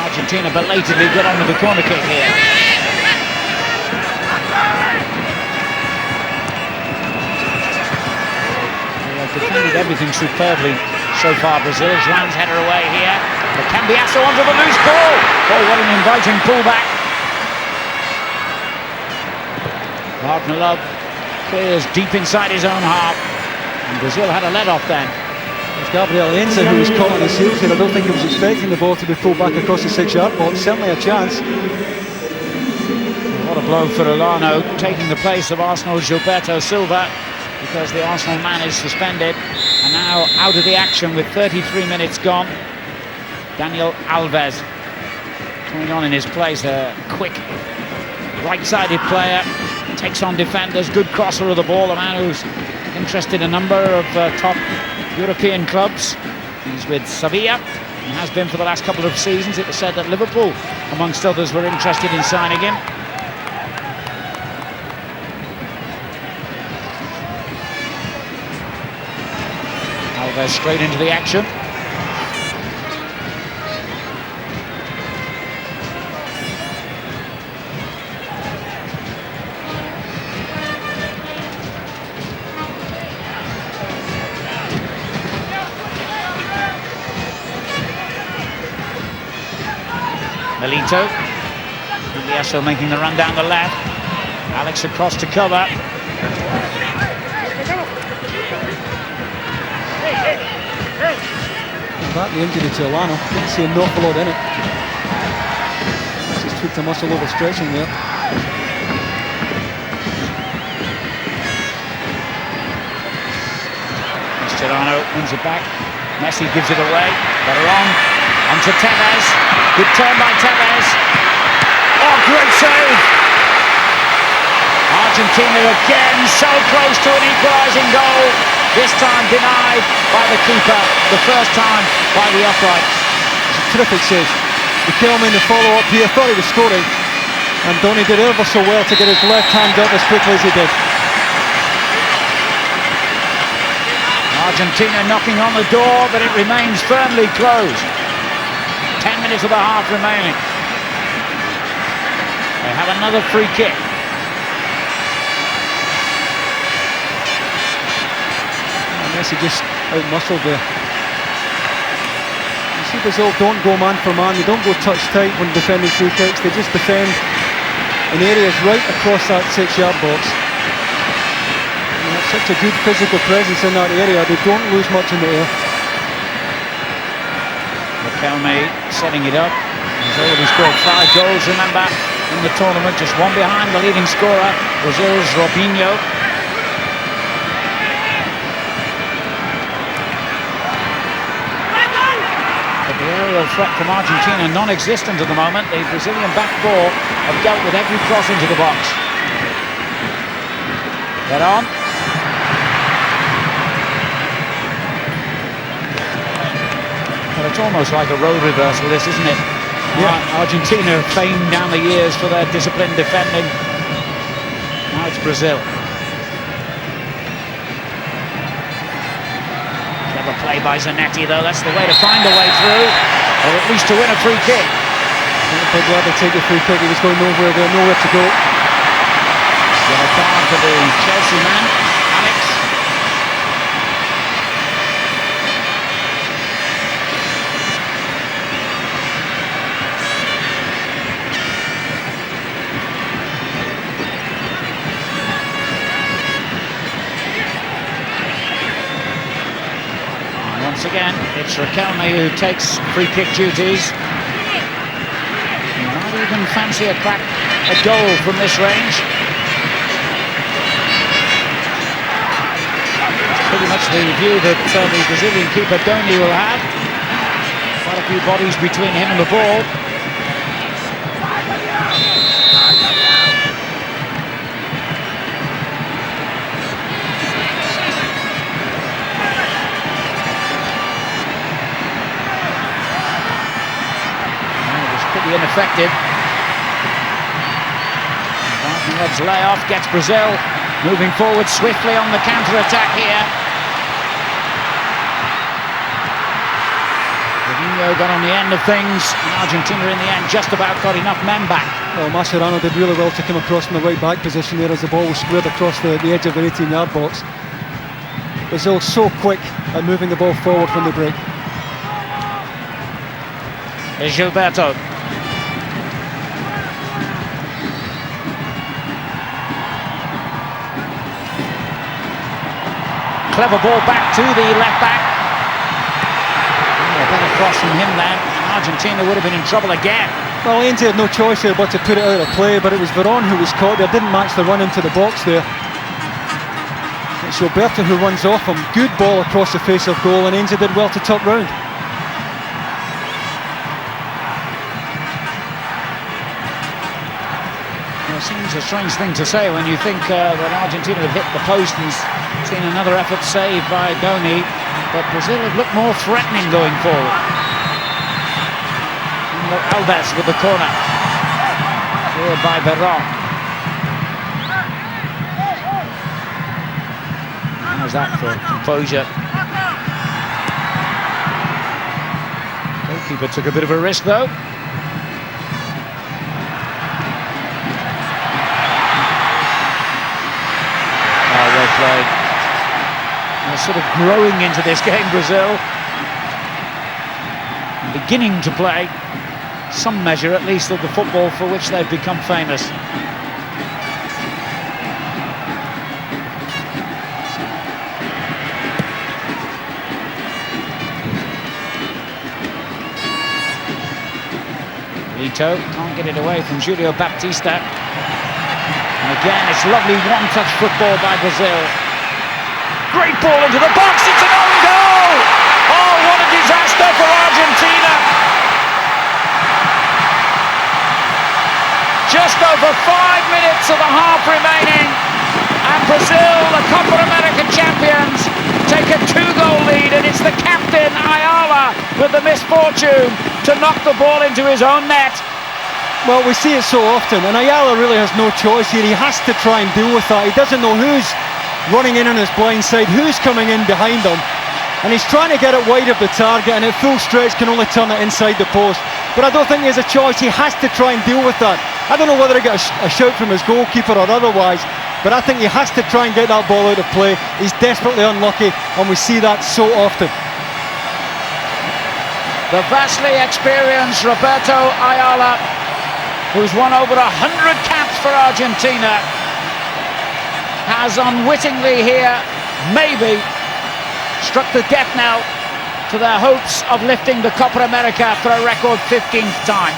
Argentina belatedly get on with the corner kick here. They have defended everything superbly so far, Brazil. Joan's header away here. But Cambiasso onto the loose ball. Oh, what an inviting pullback. Wagner Love clears deep inside his own half. And Brazil had a let-off then. It's Gabriel Enza who was caught on his heels here. I don't think he was expecting the ball to be pulled back across the 6-yard box. Certainly a chance. What a blow for Elano, taking the place of Arsenal's Gilberto Silva, because the Arsenal man is suspended and now out of the action with 33 minutes gone. Daniel Alves coming on in his place, a quick right-sided player, takes on defenders, good crosser of the ball, a man who's interested a number of top European clubs. He's with Sevilla and has been for the last couple of seasons. It was said that Liverpool, amongst others, were interested in signing him. Alves straight into the action. Melito. Cambiasso making the run down the left. Alex across to cover. That the injury to Elano. Didn't see an awful lot in it. Just tweaked a muscle over stretching there. Mascherano wins it back. Messi gives it away. Got it on. Onto Tevez. Good turn by Tevez. Oh, great save! Argentina again so close to an equalising goal. This time denied by the keeper. The first time by the upright. It's a terrific save. Riquelme in the follow-up here thought he was scoring. And Donny did ever so well to get his left hand up as quickly as he did. Argentina knocking on the door, but it remains firmly closed. 10 minutes of the half remaining. They have another free kick. And Messi just out-muscled there. You see Brazil don't go man for man, they don't go touch tight when defending free kicks, they just defend in areas right across that 6-yard box. And that's such a good physical presence in that area. They don't lose much in the air. Riquelme setting it up. He's already scored 5 goals, remember, in the tournament, just one behind the leading scorer, Brazil's Robinho. But the aerial threat from Argentina non-existent at the moment. The Brazilian back four have dealt with every cross into the box. Get on. Well, it's almost like a role reversal, this, isn't it? Yeah. Argentina famed down the years for their disciplined defending. Now it's Brazil. Clever play by Zanetti, though. That's the way to find a way through, or at least to win a free kick. They're glad to take the free kick. He was going nowhere there, nowhere to go. Yellow card for the Chelsea man, Alex. Once again, it's Riquelme who takes free kick duties. He might even fancy a goal from this range. It's pretty much the view that the Brazilian keeper Doni will have. Quite a few bodies between him and the ball. Ineffective. Martinez's layoff gets Brazil moving forward swiftly on the counter-attack here. Robinho got on the end of things, and Argentina in the end just about got enough men back. Well, Mascherano did really well to come across from the right back position there as the ball was squared across the edge of the 18-yard box. Brazil so quick at moving the ball forward when they break. Gilberto. Clever ball back to the left back. A better cross from him then, and Argentina would have been in trouble again. Well, Ainsley had no choice there but to put it out of play, but it was Veron who was caught there, didn't match the run into the box there. It's Gilberto who runs off him. Good ball across the face of goal, and Ainsley did well to tuck round. It seems a strange thing to say when you think that Argentina have hit the post and seen another effort saved by Doni, but Brazil have looked more threatening going forward. And Alves with the corner, cleared by Veron. How's that for composure? Goalkeeper took a bit of a risk though. Played. They're sort of growing into this game, Brazil. Beginning to play some measure, at least, of the football for which they've become famous. Lito can't get it away from Julio Baptista. And again, it's lovely one-touch football by Brazil. Great ball into the box, it's an own goal! Oh, what a disaster for Argentina! Just over 5 minutes of the half remaining, and Brazil, the Copa America champions, take a 2-goal lead, and it's the captain, Ayala, with the misfortune to knock the ball into his own net. Well, we see it so often, and Ayala really has no choice here. He has to try and deal with that. He doesn't know who's running in on his blind side, who's coming in behind him, and he's trying to get it wide of the target, and at full stretch can only turn it inside the post. But I don't think he has a choice. He has to try and deal with that. I don't know whether he got a shout from his goalkeeper or otherwise, but I think he has to try and get that ball out of play. He's desperately unlucky, and we see that so often. The vastly experienced Roberto Ayala, who's won over 100 caps for Argentina, has unwittingly here maybe struck the death knell to their hopes of lifting the Copa America for a record 15th time.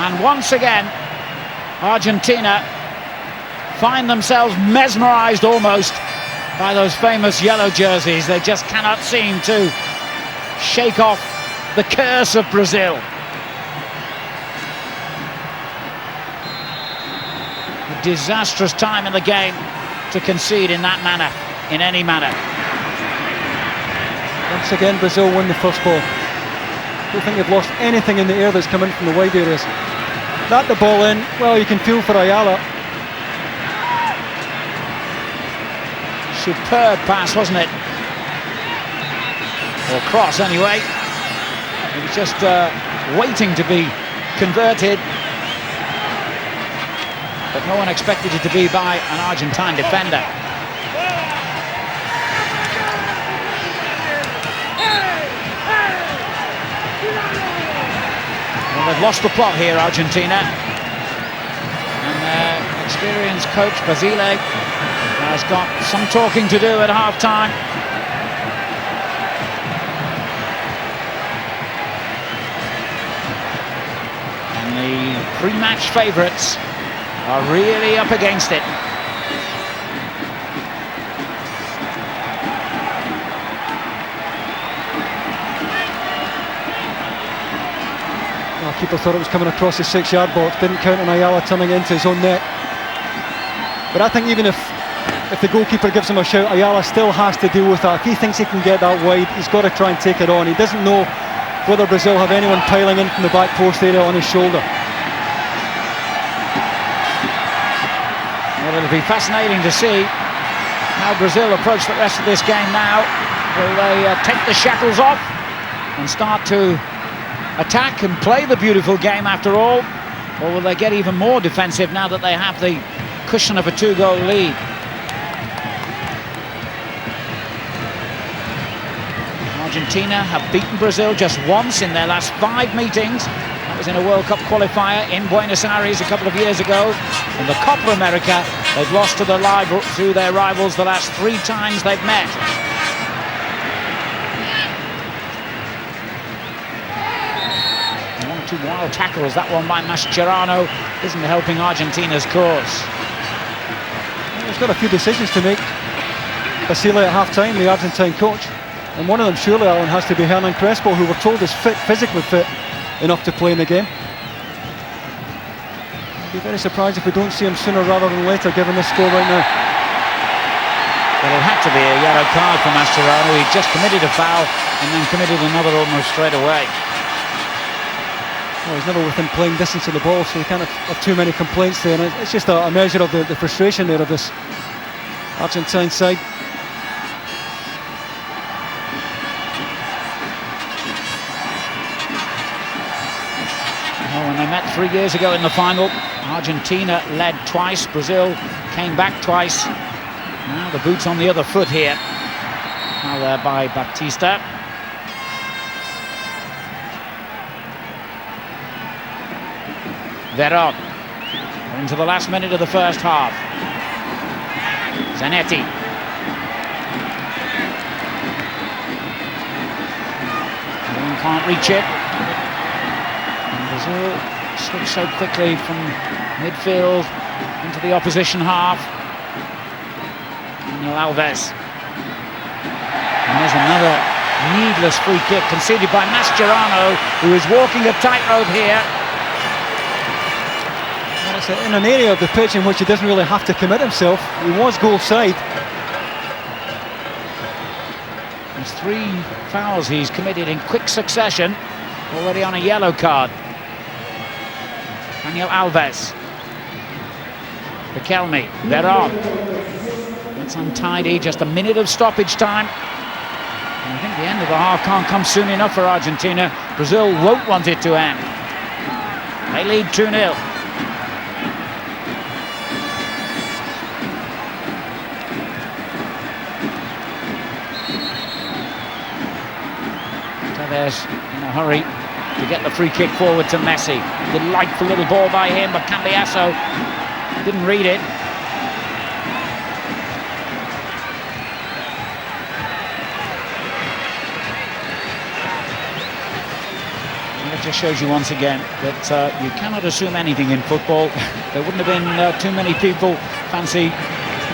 And once again, Argentina find themselves mesmerized almost by those famous yellow jerseys. They just cannot seem to shake off the curse of Brazil. A disastrous time in the game to concede in that manner, in any manner. Once again, Brazil win the first ball. I don't think they've lost anything in the air that's come in from the wide areas. That the ball in, well, you can feel for Ayala. Superb pass, wasn't it? Or cross, anyway. It was just waiting to be converted. But no one expected it to be by an Argentine defender. Well, they've lost the plot here, Argentina. And their experienced coach, Basile, has got some talking to do at half-time. And the pre-match favourites are really up against it. Well, keeper thought it was coming across the 6-yard box, didn't count on Ayala turning into his own net. But I think even if the goalkeeper gives him a shout, Ayala still has to deal with that. If he thinks he can get that wide, he's got to try and take it on. He doesn't know whether Brazil have anyone piling in from the back post area on his shoulder. Well, it'll be fascinating to see how Brazil approach the rest of this game now. Will they take the shackles off and start to attack and play the beautiful game after all? Or will they get even more defensive now that they have the cushion of a 2-goal lead? Argentina have beaten Brazil just once in their last 5 meetings. That was in a World Cup qualifier in Buenos Aires a couple of years ago. In the Copa America, they've lost to their rivals the last 3 times they've met. One or two wild tackles. That one by Mascherano isn't helping Argentina's cause. He's got a few decisions to make. Basile at half-time, the Argentine coach. And one of them, surely, Alan, has to be Hernan Crespo, who we're told is fit, physically fit enough to play in the game. I'd be very surprised if we don't see him sooner rather than later, given this score right now. Well, it'll have to be a yellow card for Mascherano. He just committed a foul and then committed another almost straight away. Well, he's never within playing distance of the ball, so he can't have too many complaints there. And it's just a measure of the frustration there of this Argentine side. When they met 3 years ago in the final, Argentina led twice, Brazil came back twice. Now the boot's on the other foot here. Now there by Baptista. Veron. We're into the last minute of the first half. Zanetti. One can't reach it. Brazil switch so quickly from midfield into the opposition half. Daniel Alves. And there's another needless free kick conceded by Mascherano, who is walking a tightrope here. Well, it's in an area of the pitch in which he doesn't really have to commit himself. He was goal side. There's 3 fouls he's committed in quick succession, already on a yellow card. Daniel Alves. Riquelme. Veron. It's untidy, just a minute of stoppage time. And I think the end of the half can't come soon enough for Argentina. Brazil won't want it to end. They lead 2-0. Tevez in a hurry. to get the free kick forward to Messi. Delightful little ball by him, but Cambiasso didn't read it. And it just shows you once again that you cannot assume anything in football. There wouldn't have been too many people fancy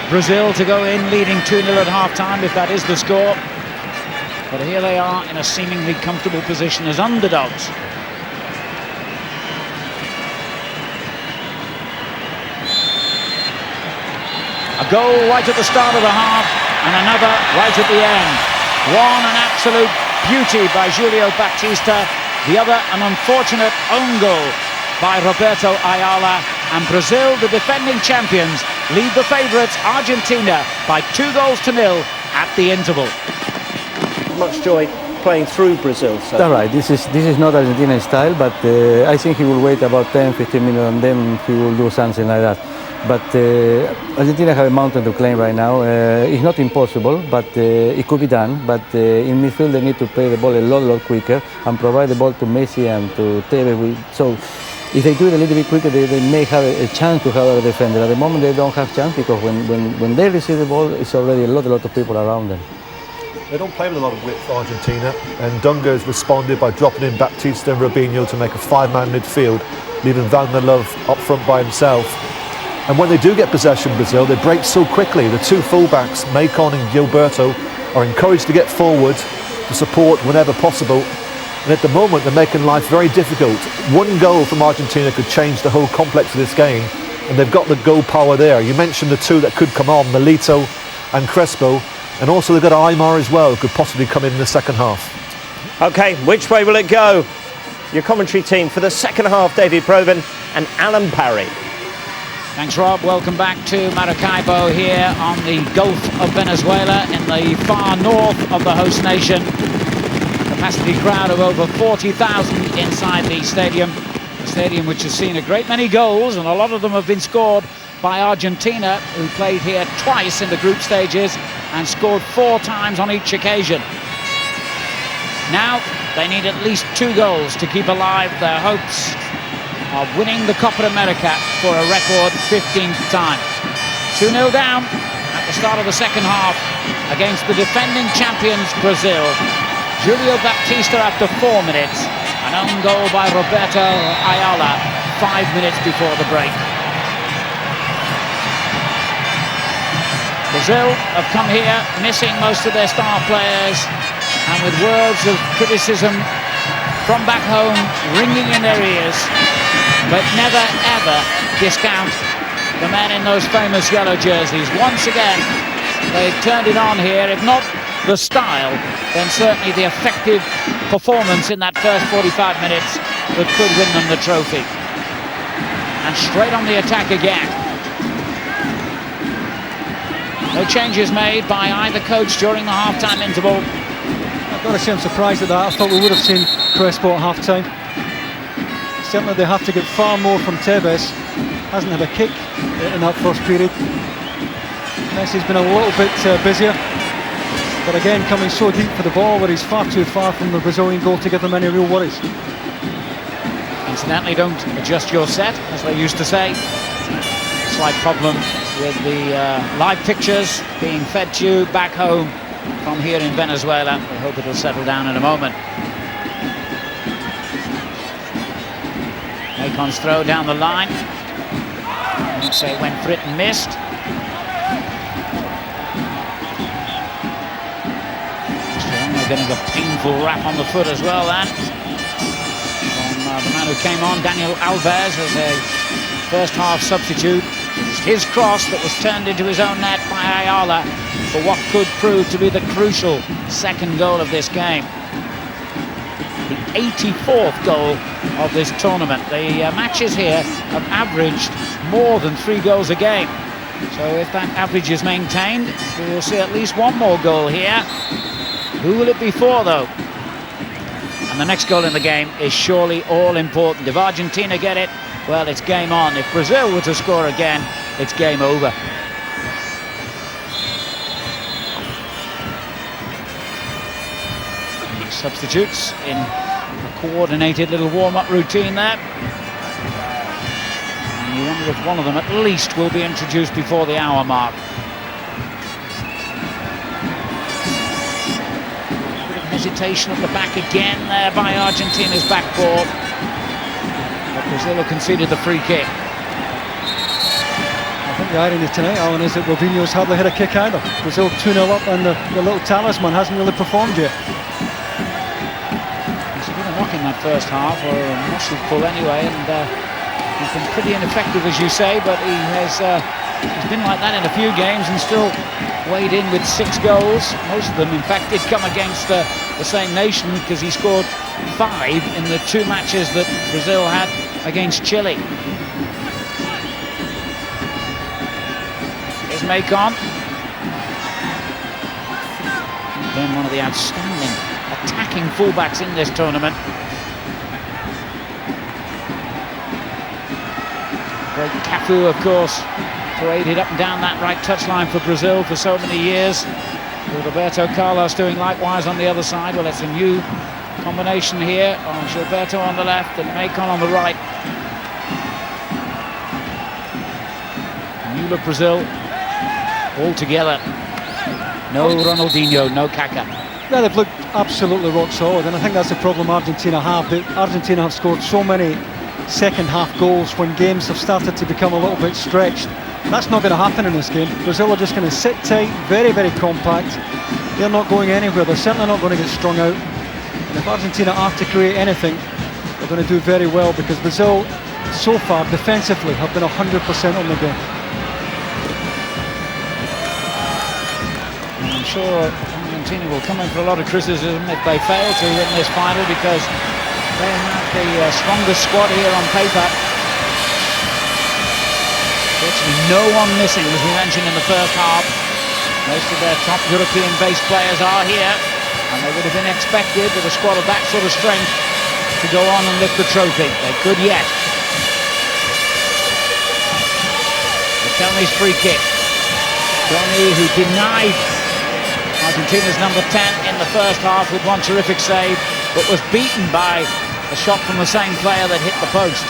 Brazil to go in leading 2-0 at half-time if that is the score. But here they are in a seemingly comfortable position as underdogs. A goal right at the start of the half and another right at the end. One an absolute beauty by Julio Baptista, the other an unfortunate own goal by Roberto Ayala, and Brazil, the defending champions, lead the favourites Argentina by 2-0 at the interval. Much joy playing through Brazil. So. That's right. This is not Argentina style, but I think he will wait about 10-15 minutes and then he will do something like that. But Argentina have a mountain to climb right now. It's not impossible, but it could be done. But in midfield they need to play the ball a lot quicker and provide the ball to Messi and to Tevez. So if they do it a little bit quicker, they may have a chance to have a defender. At the moment they don't have chance because when they receive the ball, it's already a lot of people around them. They don't play with a lot of width, Argentina, and Dunga has responded by dropping in Baptista and Robinho to make a 5-man midfield, leaving Wagner Love up front by himself. And when they do get possession, Brazil, they break so quickly. The two fullbacks, Macon and Gilberto, are encouraged to get forward to support whenever possible. And at the moment, they're making life very difficult. One goal from Argentina could change the whole complex of this game, and they've got the goal power there. You mentioned the two that could come on, Milito and Crespo. And also they've got Aymar as well, who could possibly come in the second half. OK, which way will it go? Your commentary team for the second half, David Proven and Alan Parry. Thanks, Rob. Welcome back to Maracaibo here on the Gulf of Venezuela in the far north of the host nation. Capacity crowd of over 40,000 inside the stadium. A stadium which has seen a great many goals, and a lot of them have been scored by Argentina, who played here twice in the group stages and scored 4 times on each occasion. Now they need at least 2 goals to keep alive their hopes of winning the Copa America for a record 15th time. 2-0 down at the start of the second half against the defending champions Brazil. Julio Baptista after 4 minutes, an own goal by Roberto Ayala 5 minutes before the break. Brazil have come here missing most of their star players, and with words of criticism from back home ringing in their ears, but never ever discount the men in those famous yellow jerseys. Once again, they've turned it on here. If not the style, then certainly the effective performance in that first 45 minutes that could win them the trophy. And straight on the attack again. No changes made by either coach during the half-time interval. I've got to say I'm surprised at that. I thought we would have seen Crespo at half-time. Certainly they have to get far more from Tevez. Hasn't had a kick in that first period. Messi's been a little bit busier. But again, coming so deep for the ball where he's far too far from the Brazilian goal to give them any real worries. Incidentally, don't adjust your set, as they used to say. Slight problem with the live pictures being fed to you back home from here in Venezuela. We hope it'll settle down in a moment. Macon's throw down the line. Say went for it and missed. Getting a painful wrap on the foot as well then. From the man who came on, Daniel Alves, as a first half substitute. It was his cross that was turned into his own net by Ayala for what could prove to be the crucial second goal of this game. The 84th goal of this tournament. The matches here have averaged more than 3 goals a game. So if that average is maintained, we will see at least one more goal here. Who will it be for, though? And the next goal in the game is surely all important. If Argentina get it, well, it's game on. If Brazil were to score again, it's game over. Substitutes in a coordinated little warm-up routine there. And you wonder if one of them at least will be introduced before the hour mark. Bit of hesitation at the back again there by Argentina's back four. But Brazil have conceded the free kick. I think the irony tonight, Alan, is that Robinho's hardly had a kick either. Brazil 2-0 up and the little talisman hasn't really performed yet. He's been a knock in that first half, or a muscle pull anyway, and he's been pretty ineffective, as you say, but he's been like that in a few games and still weighed in with 6 goals. Most of them, in fact, did come against the same nation, because he scored 5 in the 2 matches that Brazil had against Chile. Here's Macon. Again, one of the outstanding attacking fullbacks in this tournament. Great Cafu, of course, paraded up and down that right touchline for Brazil for so many years. With Roberto Carlos doing likewise on the other side. Well, it's a new combination here of Gilberto on the left and Macon on the right. New look Brazil all together. No Ronaldinho, no Kaká. Yeah, they've looked absolutely rock solid, and I think that's the problem Argentina have. Argentina have scored so many second half goals when games have started to become a little bit stretched. That's not going to happen in this game. Brazil are just going to sit tight, very, very compact. They're not going anywhere. They're certainly not going to get strung out. And if Argentina are to create anything, they're going to do very well, because Brazil, so far, defensively, have been 100% on the game. I'm sure Argentina will come in for a lot of criticism if they fail to win this final, because they have the strongest squad here on paper. Virtually no one missing, as we mentioned in the first half. Most of their top European-based players are here, and they would have been expected with a squad of that sort of strength to go on and lift the trophy. They could yet. Riquelme's free kick. Riquelme, who denied Argentina's number 10 in the first half with one terrific save, but was beaten by a shot from the same player that hit the post.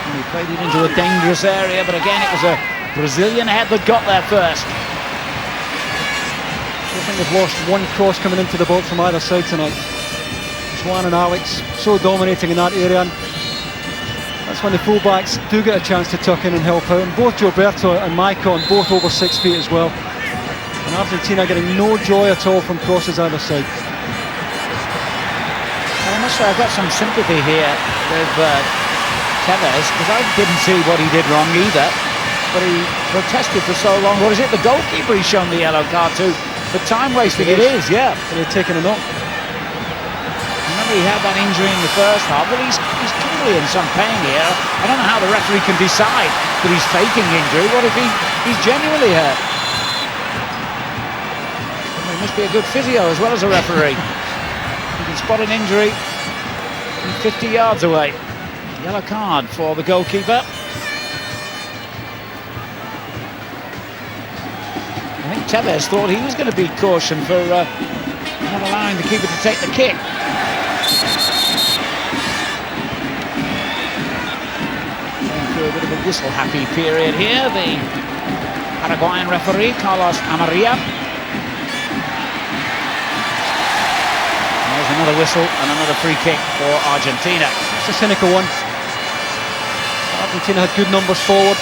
And he played it into a dangerous area, but again it was a Brazilian head that got there first. I think they've lost one cross coming into the box from either side tonight. Juan and Alex so dominating in that area, and that's when the fullbacks do get a chance to tuck in and help out. And both Gilberto and Macon, both over 6 feet as well. And Argentina getting no joy at all from crosses either side. I must say I've got some sympathy here with Tevez, because I didn't see what he did wrong either, but he protested for so long. What is it, the goalkeeper he's shown the yellow card to? For time wasting, it is, yeah. And they're taking a knock. Remember, he had that injury in the first half. Well, he's clearly in some pain here. I don't know how the referee can decide that he's faking injury. What if he's genuinely hurt? Well, he must be a good physio as well as a referee. He can spot an injury from 50 yards away. Yellow card for the goalkeeper. I think Tevez thought he was going to be cautioned for not allowing the keeper to take the kick. Going through a bit of a whistle-happy period here. The Paraguayan referee, Carlos Amarilla. There's another whistle and another free kick for Argentina. It's a cynical one. Argentina had good numbers forward.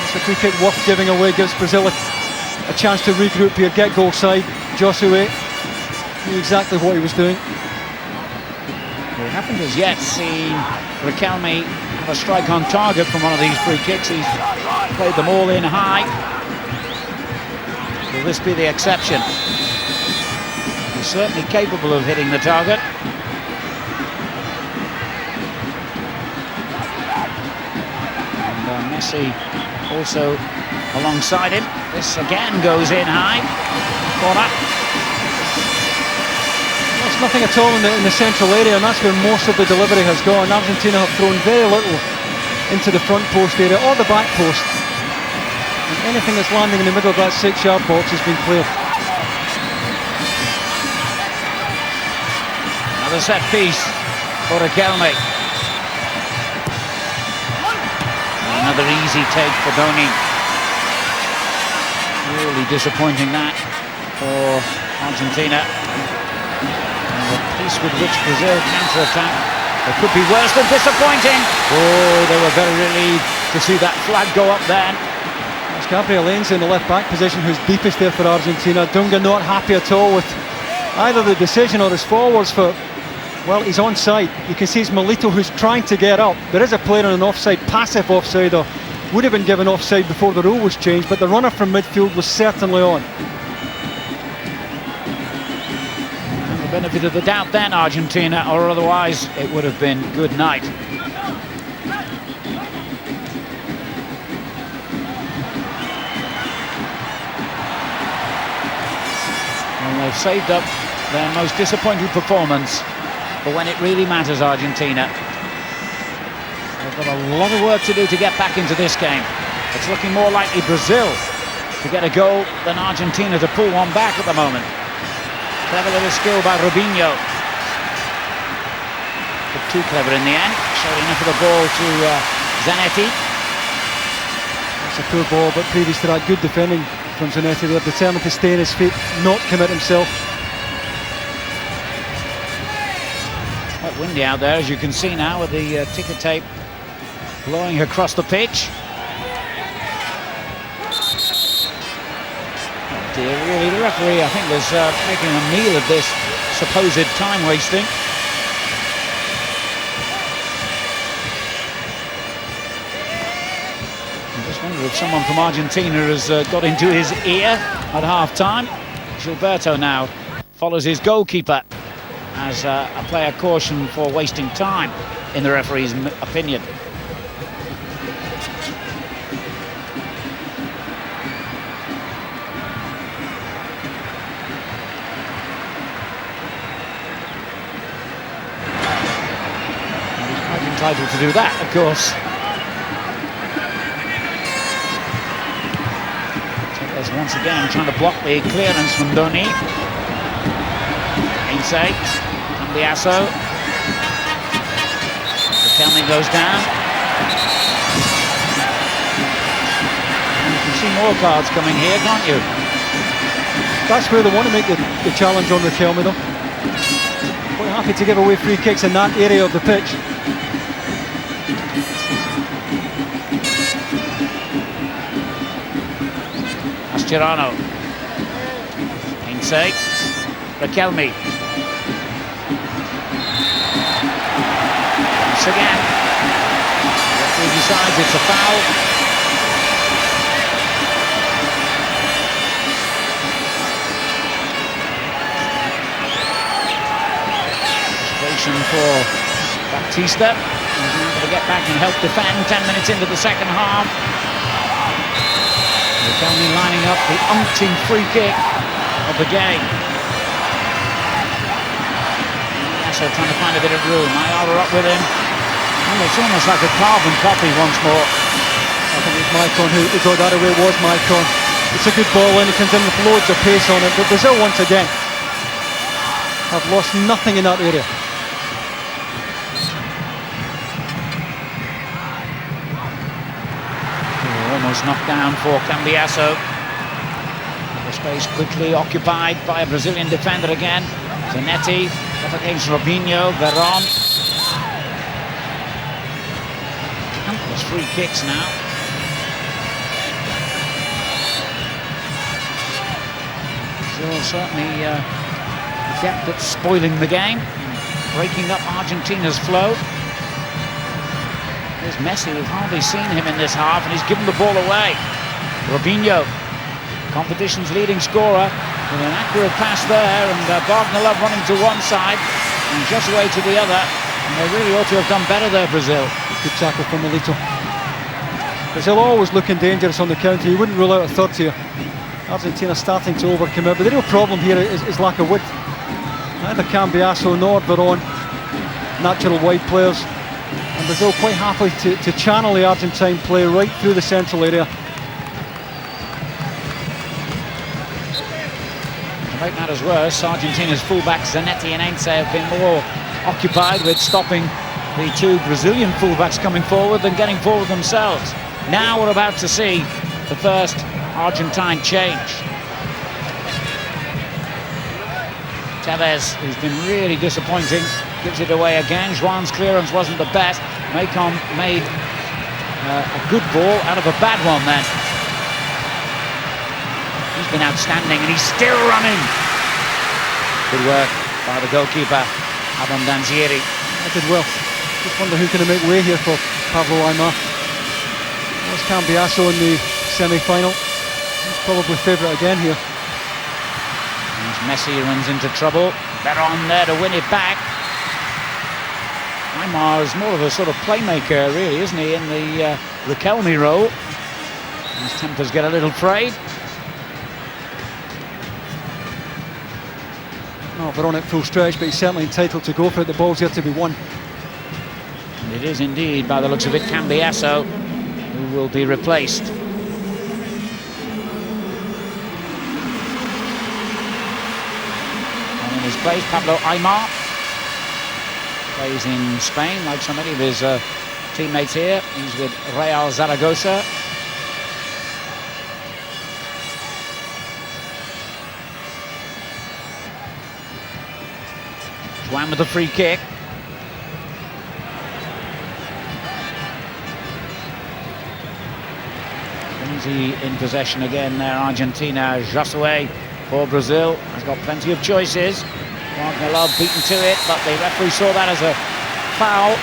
It's a free kick worth giving away, gives Brazil a chance to regroup here, get goal side. Josue knew exactly what he was doing. We haven't as yet seen Riquelme have a strike on target from one of these free kicks. He's played them all in high. Will this be the exception? He's certainly capable of hitting the target. And Messi also alongside him. This again goes in high. Corner. There's nothing at all in the central area, and that's where most of the delivery has gone. Argentina have thrown very little into the front post area or the back post. And anything that's landing in the middle of that 6-yard box has been cleared. Now the set piece for Riquelme. Another easy take for Doni. Really disappointing that for Argentina. And the pace with which Brazil counter-attack, it could be worse than disappointing. Oh, they were very relieved to see that flag go up then. It's Gabriel Lenz in the left-back position who's deepest there for Argentina. Dunga not happy at all with either the decision or his forwards for, well, he's onside. You can see it's Milito who's trying to get up. There is a player on an offside, passive offside, or would have been given offside before the rule was changed, but the runner from midfield was certainly on. And the benefit of the doubt then, Argentina, or otherwise it would have been good night. And they've saved up their most disappointing performance for when it really matters, Argentina. They've got a lot of work to do to get back into this game. It's looking more likely Brazil to get a goal than Argentina to pull one back at the moment. Clever little skill by Robinho. But too clever in the end. Showed enough of the ball to Zanetti. That's a poor ball, but previous to that, good defending from Zanetti. They're determined to stay on his feet, not commit himself. Quite windy out there, as you can see now, with the ticker tape blowing across the pitch. Oh dear, really, the referee, I think, was making a meal of this supposed time wasting. I just wonder if someone from Argentina has got into his ear at half-time. Gilberto now follows his goalkeeper as a player caution for wasting time, in the referee's opinion. Entitled to do that, of course. Checkers once again trying to block the clearance from Doni. Inside, Cambiasso. Riquelme goes down. And you can see more cards coming here, can't you? That's where they want to make the challenge on Riquelme, though. Quite happy to give away free kicks in that area of the pitch. Mascherano. Inside. Riquelme. Once again. The referee decides it's a foul. Frustration for Baptista. He's able to get back and help defend 10 minutes into the second half. Riquelme lining up the umpteenth free kick of the game. So trying to find a bit of room. Ayala up with him. Oh, it's almost like a carbon copy once more. I think it's Maicon who got that away. It was Maicon. It's a good ball and it comes in with loads of pace on it. But Brazil once again have lost nothing in that area. Almost knocked down for Cambiasso. The space quickly occupied by a Brazilian defender again. Zanetti up against Robinho, Veron. Countless free kicks now. Brazil certainly adept at spoiling the game, breaking up Argentina's flow. There's Messi, we've hardly seen him in this half, and he's given the ball away. Robinho, competition's leading scorer, with an accurate pass there, and Wagner Love running to one side, and just away to the other. And they really ought to have done better there, Brazil. Good tackle from Milito. Brazil always looking dangerous on the counter. You wouldn't rule out a third here. Argentina starting to overcommit, but the real problem here is lack of width. Neither Cambiasso nor Veron, natural wide players. And Brazil quite happy to channel the Argentine play right through the central area. To make matters worse, Argentina's fullbacks Zanetti and Heinze have been more occupied with stopping the two Brazilian fullbacks coming forward than getting forward themselves. Now we're about to see the first Argentine change. Tevez, who's been really disappointing, gives it away again. Juan's clearance wasn't the best. Macon made a good ball out of a bad one then. He's been outstanding and he's still running. Good work by the goalkeeper, Danzieri. I did well. Just wonder who can make way here for Pablo Aimar. There's Cambiasso in the semi-final. He's probably favourite again here. And Messi runs into trouble. Better on there to win it back. Aimar is more of a sort of playmaker, really, isn't he, in the Riquelme role. His tempers get a little frayed. No, they're on it full stretch, but he's certainly entitled to go for it. The ball's here to be won. And it is indeed, by the looks of it, Cambiasso, who will be replaced. And in his place, Pablo Aimar. Plays in Spain, like so many of his teammates here. He's with Real Zaragoza. Juan with the free kick. Lindsay in possession again there, Argentina. Josue for Brazil. Has got plenty of choices. Wagner Love beaten to it, but the referee saw that as a foul.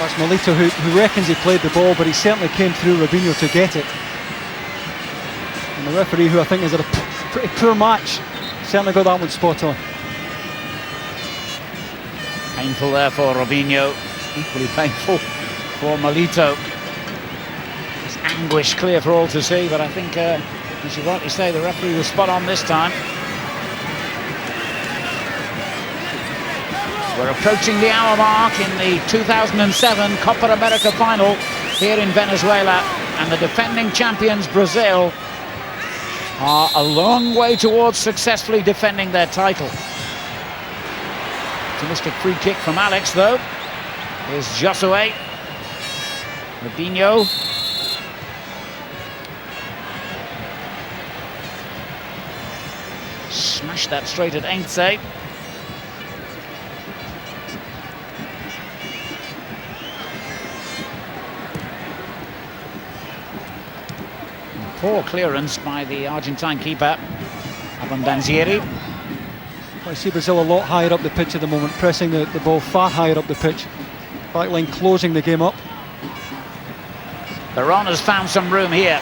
That's Milito who reckons he played the ball, but he certainly came through Robinho to get it. And the referee, who I think has had a pretty poor match, certainly got that one spot on. Painful there for Robinho, equally painful for Milito. It's anguish clear for all to see, but I think, as you rightly say, the referee was spot on this time. We're approaching the hour mark in the 2007 Copa America final here in Venezuela, and the defending champions Brazil are a long way towards successfully defending their title. Optimistic free kick from Alex, though. Here's Josue. Robinho. Smashed that straight at Ainse. Poor clearance by the Argentine keeper, Danzieri. Well, I see Brazil a lot higher up the pitch at the moment, pressing the ball far higher up the pitch. Backline closing the game up. Baron has found some room here.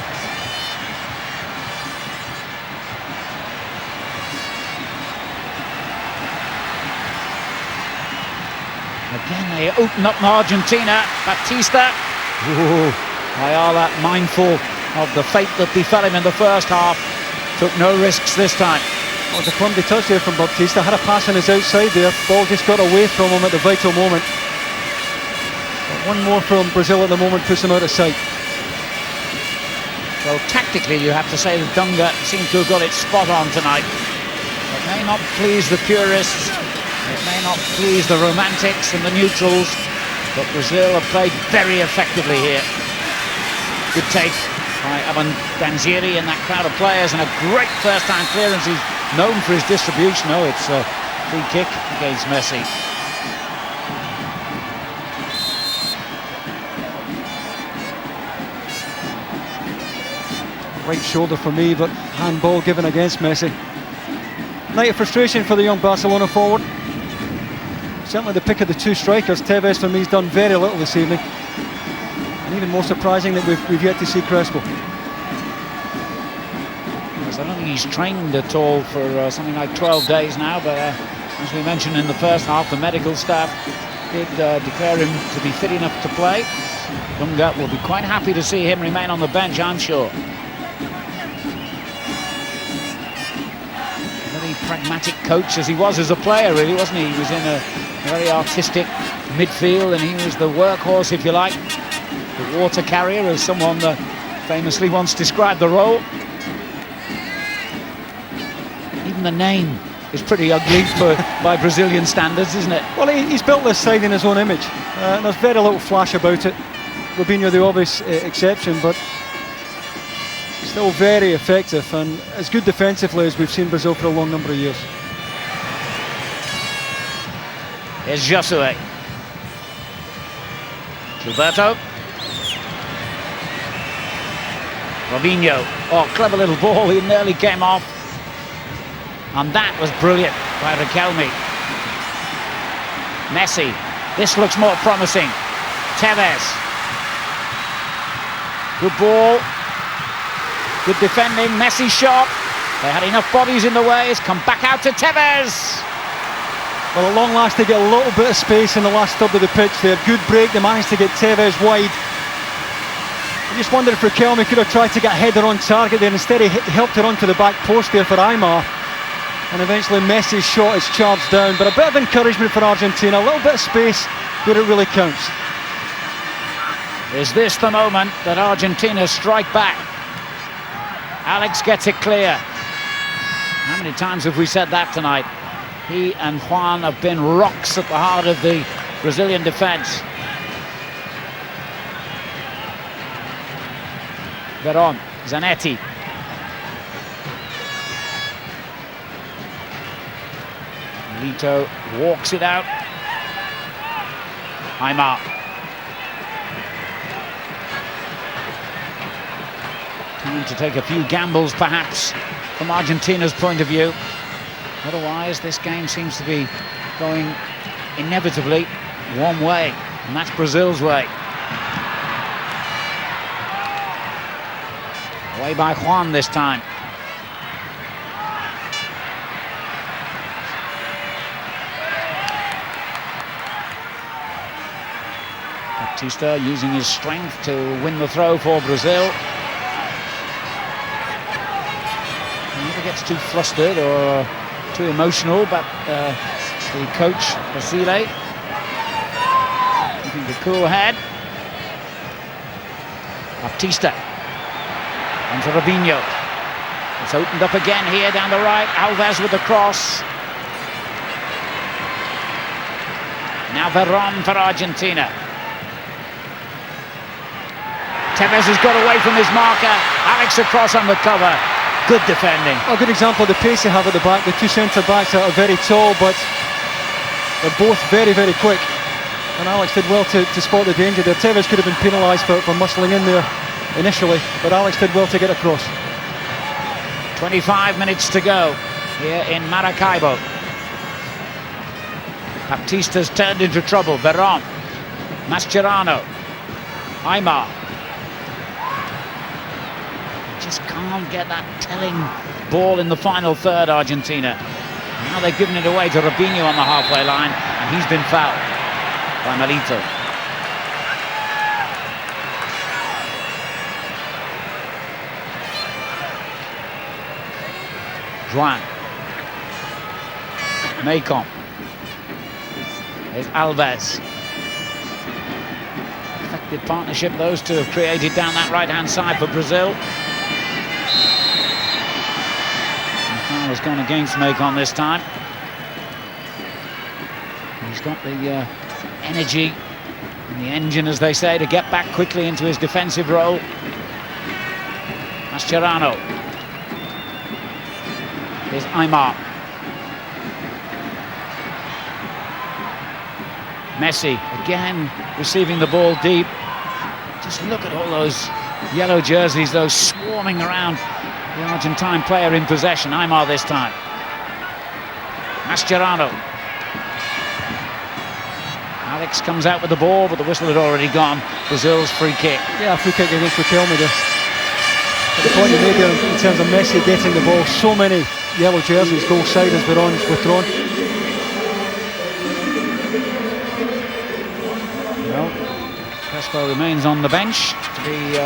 Again, they open up Argentina. Batista. Ayala, mindful of the fate that befell him in the first half, took no risks this time. Well, it was a clumsy touch there from Batista. Had a pass on his outside there. Ball just got away from him at the vital moment. But one more from Brazil at the moment puts him out of sight. Well, tactically, you have to say that Dunga seems to have got it spot on tonight. It may not please the purists, it may not please the romantics and the neutrals, but Brazil have played very effectively here. Good take by Danzieri in that crowd of players, and a great first-time clearance. He's known for his distribution. Oh, it's a free kick against Messi. Right shoulder for me, but handball given against Messi. Night of frustration for the young Barcelona forward. Certainly the pick of the two strikers. Tevez for me has done very little this evening. And even more surprising that we've yet to see Crespo. Yes, I don't think he's trained at all for something like 12 days now, but as we mentioned in the first half, the medical staff did declare him to be fit enough to play. Dunga will be quite happy to see him remain on the bench, I'm sure. Very pragmatic coach as he was as a player, really, wasn't he? He was in a very artistic midfield, and he was the workhorse, if you like, the water carrier, as someone famously once described the role. Even the name, is pretty ugly by Brazilian standards, isn't it? Well, he's built this side in his own image. There's very little flash about it. Robinho the obvious exception, but still very effective and as good defensively as we've seen Brazil for a long number of years. Here's Josue. Gilberto. Robinho. Oh, clever little ball. He nearly came off. And that was brilliant by Riquelme. Messi. This looks more promising. Tevez. Good ball. Good defending. Messi shot. They had enough bodies in the way. It's come back out to Tevez. Well, at long last they get a little bit of space in the last third of the pitch there. Good break. They managed to get Tevez wide. I just wonder if Riquelme could have tried to get a header on target there. Instead he helped her onto the back post there for Aymar. And eventually Messi's shot is charged down. But a bit of encouragement for Argentina. A little bit of space where it really counts. Is this the moment that Argentina strike back? Alex gets it clear. How many times have we said that tonight? He and Juan have been rocks at the heart of the Brazilian defence. Veron, Zanetti. Lito walks it out. Aymar. Time to take a few gambles, perhaps, from Argentina's point of view. Otherwise, this game seems to be going inevitably one way, and that's Brazil's way. Away by Juan this time. Batista using his strength to win the throw for Brazil. He never gets too flustered or too emotional, but the coach, Basile, keeping the cool head. Batista onto Robinho. It's opened up again here down the right. Alves with the cross. Now Veron for Argentina. Tevez has got away from his marker. Alex across on the cover. Good defending. A good example of the pace they have at the back. The two centre-backs are very tall, but they're both very, very quick. And Alex did well to spot the danger there. Tevez could have been penalised for muscling in there initially, but Alex did well to get across. 25 minutes to go here in Maracaibo. Baptista's turned into trouble. Veron. Mascherano. Aymar. Just can't get that telling ball in the final third, Argentina. Now they've given it away to Robinho on the halfway line, and he's been fouled by Melito. Juan. Macon. There's Alves. Effective partnership those two have created down that right-hand side for Brazil. Has gone against Macon this time. He's got the energy and the engine, as they say, to get back quickly into his defensive role. Mascherano. Here's Aymar. Messi again receiving the ball deep. Just look at all those yellow jerseys, those swarming around the Argentine player in possession. Aymar this time. Mascherano. Alex comes out with the ball, but the whistle had already gone. Brazil's free kick. Yeah, free kick against Riquelme there. But the point you made there in terms of Messi getting the ball, so many yellow jerseys, goal side as Veron's withdrawn. Well, Crespo remains on the bench to be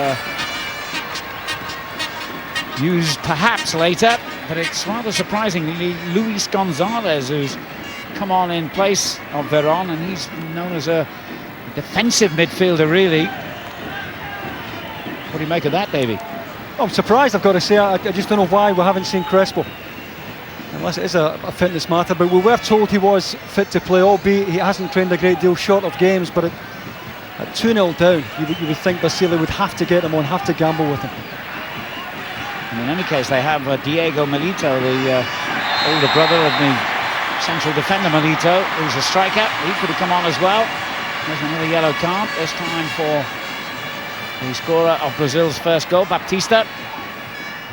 used perhaps later, but it's rather surprisingly Luis Gonzalez who's come on in place of Veron, and he's known as a defensive midfielder, really. What do you make of that, Davey? I'm surprised, I've got to say. I just don't know why we haven't seen Crespo. And Well, it is a fitness matter, but we were told he was fit to play, albeit he hasn't trained a great deal short of games. But at 2-0 down, you would think Basile would have to get him on, have to gamble with him. And in any case, they have Diego Milito, the older brother of the central defender Milito, who's a striker. He could have come on as well. There's another yellow card, this time for the scorer of Brazil's first goal, Baptista.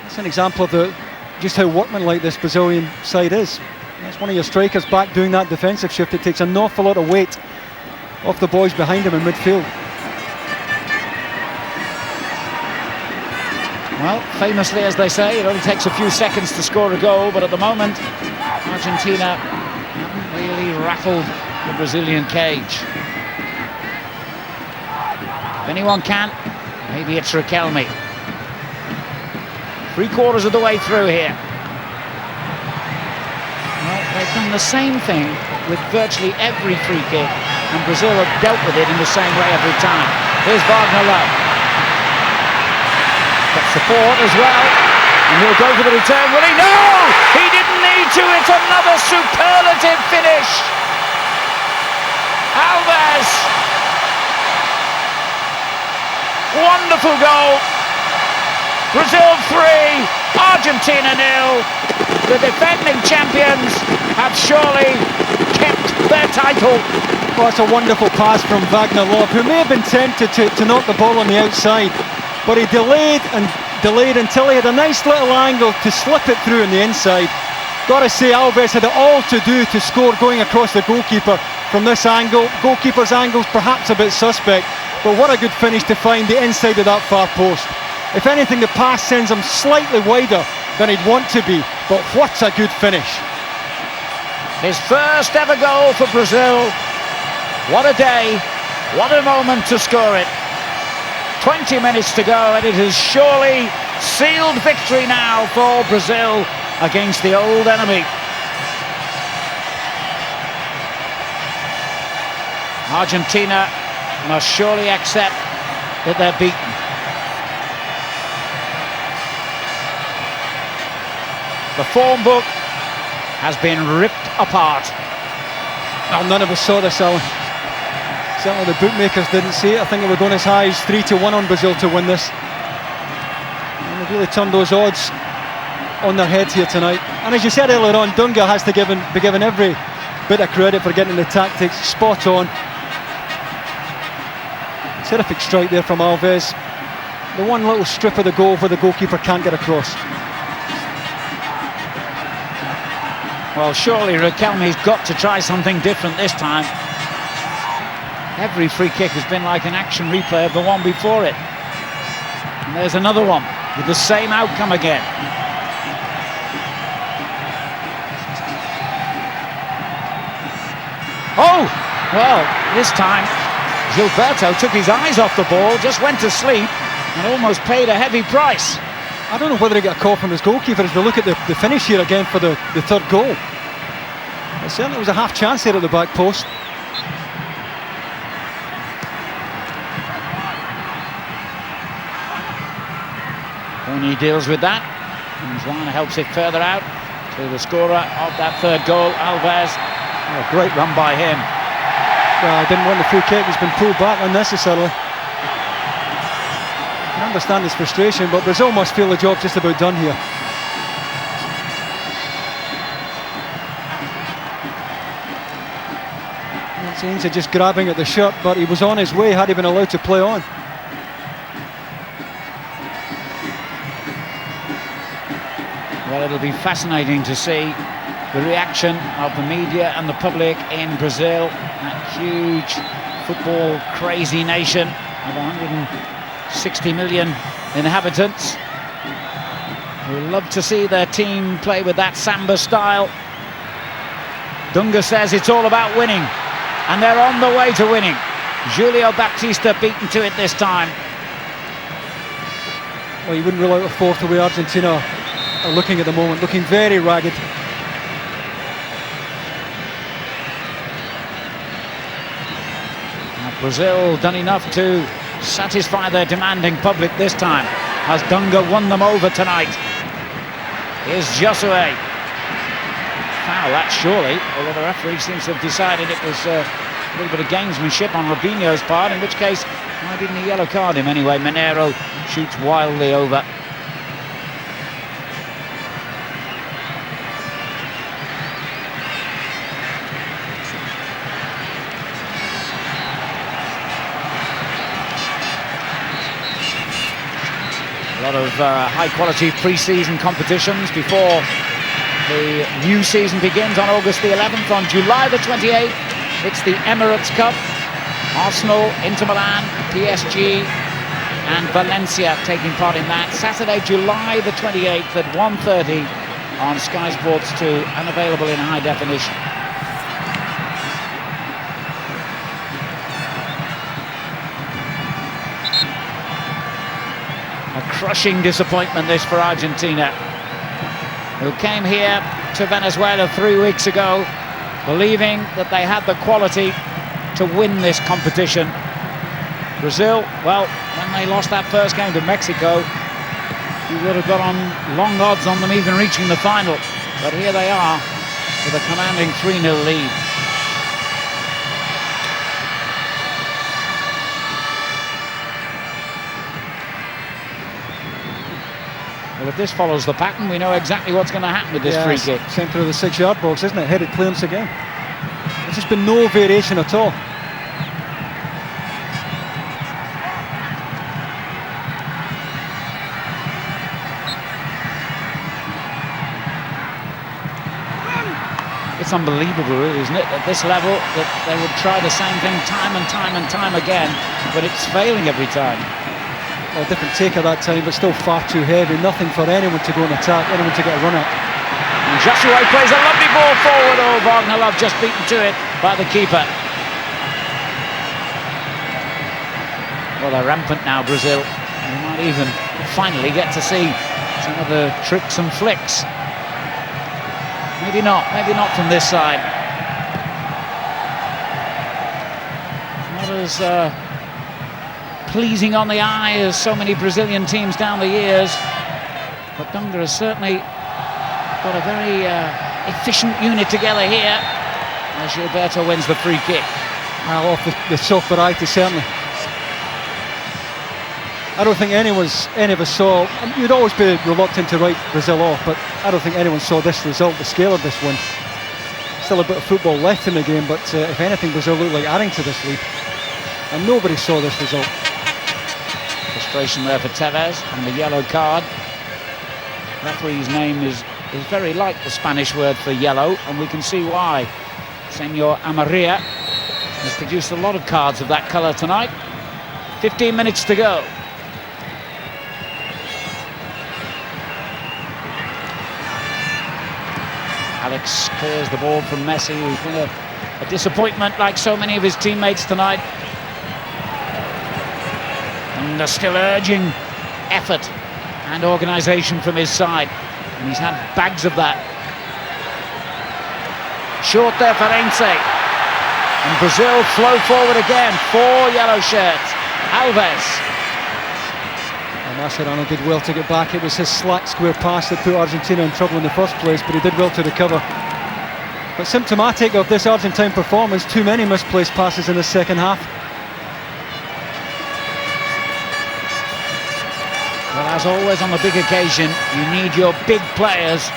It's an example of just how workmanlike this Brazilian side is. That's one of your strikers back doing that defensive shift. It takes an awful lot of weight off the boys behind him in midfield. Well, famously, as they say, it only takes a few seconds to score a goal, but at the moment, Argentina haven't really rattled the Brazilian cage. If anyone can, maybe it's Riquelme. 3/4 of the way through here. Well, they've done the same thing with virtually every free kick, and Brazil have dealt with it in the same way every time. Here's Wagner Love. Got support as well, and he'll go for the return. Will he? No! He didn't need to. It's another superlative finish. Alves. Wonderful goal. Brazil 3, Argentina 0. The defending champions have surely kept their title. Well, it's a wonderful pass from Wagner Love, who may have been tempted to knock the ball on the outside, but he delayed and delayed until he had a nice little angle to slip it through on the inside. Got to say, Alves had it all to do to score going across the goalkeeper from this angle. Goalkeeper's angle's perhaps a bit suspect, but what a good finish to find the inside of that far post. If anything, the pass sends him slightly wider than he'd want to be, but what a good finish. His first ever goal for Brazil. What a day, what a moment to score it. 20 minutes to go, and it has surely sealed victory now for Brazil against the old enemy. Argentina must surely accept that they're beaten. The form book has been ripped apart. Well, none of us saw this, Alan. Certainly the bookmakers didn't see it. I think they were going as high as 3-1 on Brazil to win this. And they've really turned those odds on their head here tonight. And as you said earlier on, Dunga has to be given every bit of credit for getting the tactics spot on. Terrific strike there from Alves. The one little strip of the goal where the goalkeeper can't get across. Well, surely Riquelme's got to try something different this time. Every free kick has been like an action replay of the one before it. And there's another one with the same outcome again. Oh! Well, this time Gilberto took his eyes off the ball, just went to sleep and almost paid a heavy price. I don't know whether he got a call from his goalkeeper as we look at the finish here again for the third goal. It certainly was a half chance here at the back post. Tony deals with that, and Juan helps it further out to the scorer of that third goal, Alves. Oh, a great run by him. Well, he didn't want the free kick, he's been pulled back unnecessarily. I understand his frustration, but Brazil must feel the job just about done here. Sainz just grabbing at the shirt, but he was on his way had he been allowed to play on. Well, it'll be fascinating to see the reaction of the media and the public in Brazil, that huge football crazy nation of 160 million inhabitants, who love to see their team play with that samba style. Dunga says it's all about winning, and they're on the way to winning. Julio Baptista beaten to it this time. Well, you wouldn't rule out a fourth the way Argentina are looking at the moment, looking very ragged. Now, Brazil done enough to satisfy their demanding public this time, as Dunga won them over tonight. Here's Josue. foul, that surely, although the referee seems to have decided it was a little bit of gamesmanship on Robinho's part, in which case, why didn't he yellow card him anyway? Romero shoots wildly over. A lot of high-quality pre-season competitions before the new season begins on August the 11th. On July the 28th, it's the Emirates Cup. Arsenal, Inter Milan, PSG and Valencia taking part in that. Saturday, July the 28th at 1:30 on Sky Sports 2 and available in high definition. A crushing disappointment this for Argentina, who came here to Venezuela 3 weeks ago believing that they had the quality to win this competition. Brazil, well, when they lost that first game to Mexico, you would have got on long odds on them even reaching the final. But here they are with a commanding 3-0 lead. Well, if this follows the pattern, we know exactly what's going to happen with this free kick. Centre of the 6-yard box, isn't it? Headed clearance again. There's just been no variation at all. It's unbelievable, really, isn't it, at this level, that they would try the same thing time and time and time again, but it's failing every time. A different take at that time, but still far too heavy. Nothing for anyone to go and attack, anyone to get a run at. And Joshua plays a lovely ball forward. Oh, Wagner Love just beaten to it by the keeper. Well, they're rampant now, Brazil. We might even finally get to see some of the tricks and flicks. Maybe not from this side. Not as pleasing on the eye as so many Brazilian teams down the years, but Dunga has certainly got a very efficient unit together here as Gilberto wins the free kick. Well, off the soft variety, certainly. I don't think any of us saw. You'd always be reluctant to write Brazil off, but I don't think anyone saw this result, the scale of this win. Still a bit of football left in the game, but if anything, Brazil looked like adding to this lead, and nobody saw this result. Frustration there for Tevez and the yellow card. Referee's name is very like the Spanish word for yellow, and we can see why. Senor Amarilla has produced a lot of cards of that colour tonight. 15 minutes to go. Alex clears the ball from Messi, who's been a disappointment like so many of his teammates tonight. And a still urging effort and organisation from his side. And he's had bags of that. Short there for Ence. And Brazil flow forward again. 4 yellow shirts. Alves. And Mascherano did well to get back. It was his slack square pass that put Argentina in trouble in the first place, but he did well to recover. But symptomatic of this Argentine performance, too many misplaced passes in the second half. Well, as always on the big occasion, you need your big players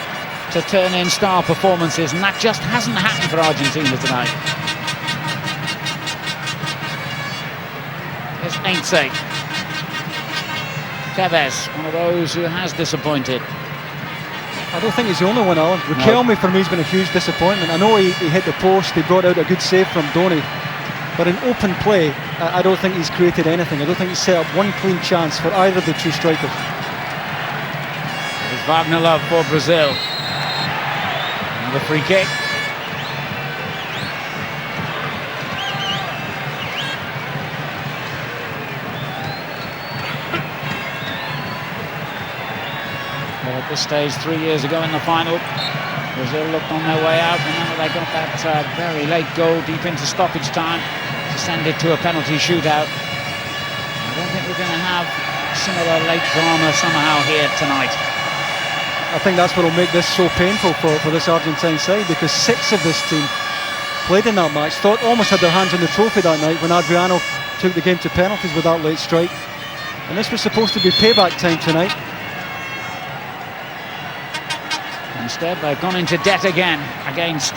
to turn in star performances, and that just hasn't happened for Argentina tonight. Here's Ence. Tevez, one of those who has disappointed. I don't think he's the only one, Alan. Riquelme for me has been a huge disappointment. I know he hit the post, he brought out a good save from Doni, but in open play, I don't think he's created anything. I don't think he's set up one clean chance for either of the two strikers. There's Wagner Love for Brazil. Another free kick. Well, at this stage, 3 years ago in the final, Brazil looked on their way out. Remember, they got that very late goal deep into stoppage time to send it to a penalty shootout. I don't think we're going to have similar late drama somehow here tonight. I think that's what will make this so painful for this Argentine side, because 6 of this team played in that match, almost had their hands on the trophy that night when Adriano took the game to penalties with that late strike. And this was supposed to be payback time tonight. Instead, they've gone into debt again against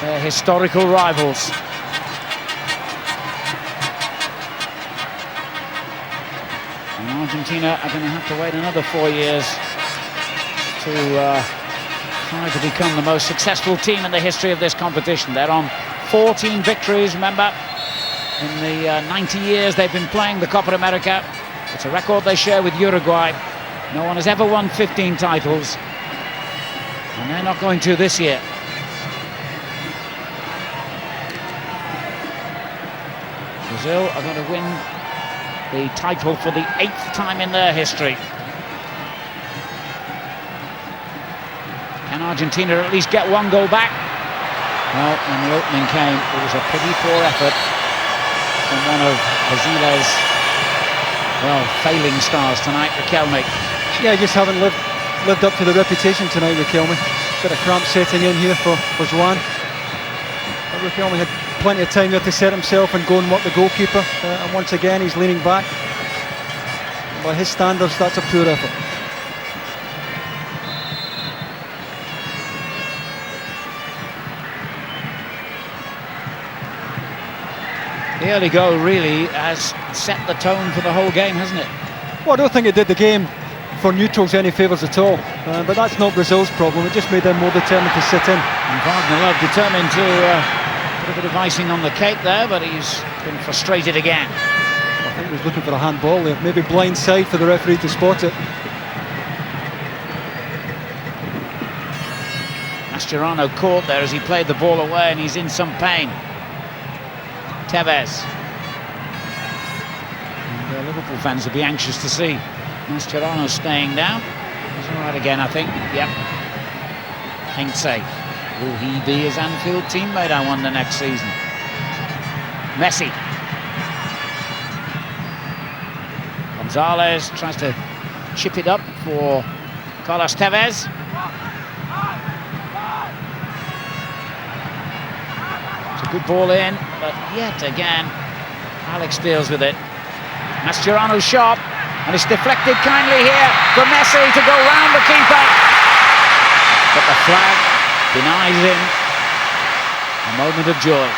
their historical rivals. And Argentina are going to have to wait another 4 years to try to become the most successful team in the history of this competition. They're on 14 victories, remember, in the 90 years they've been playing the Copa America. It's a record they share with Uruguay. No one has ever won 15 titles, and they're not going to this year. Brazil are going to win the title for the 8th time in their history. Can Argentina at least get 1 goal back? Well, when the opening came, it was a pretty poor effort from one of Brazil's, well, failing stars tonight, Riquelme. Yeah, just haven't lived up to the reputation tonight, Riquelme. Bit of cramp setting in here for Joan. But Riquelme had plenty of time there to set himself and go and work the goalkeeper. And once again, he's leaning back. By his standards, that's a poor effort. The early goal really has set the tone for the whole game, hasn't it? Well, I don't think it did the game for neutrals any favours at all. But that's not Brazil's problem. It just made them more determined to sit in. And Wagner Love determined to put a bit of icing on the cake there, but he's been frustrated again. I think he was looking for a handball there. Maybe blind side for the referee to spot it. Mascherano caught there as he played the ball away, and he's in some pain. Tevez. And the Liverpool fans will be anxious to see Mascherano staying down. He's all right again, I think. Yep. Heinze. Will he be his Anfield teammate, I wonder, next season? Messi. Gonzalez tries to chip it up for Carlos Tevez. It's a good ball in, but yet again, Alex deals with it. Mascherano's shot, and it's deflected kindly here for Messi to go round the keeper. But the flag denies him a moment of joy.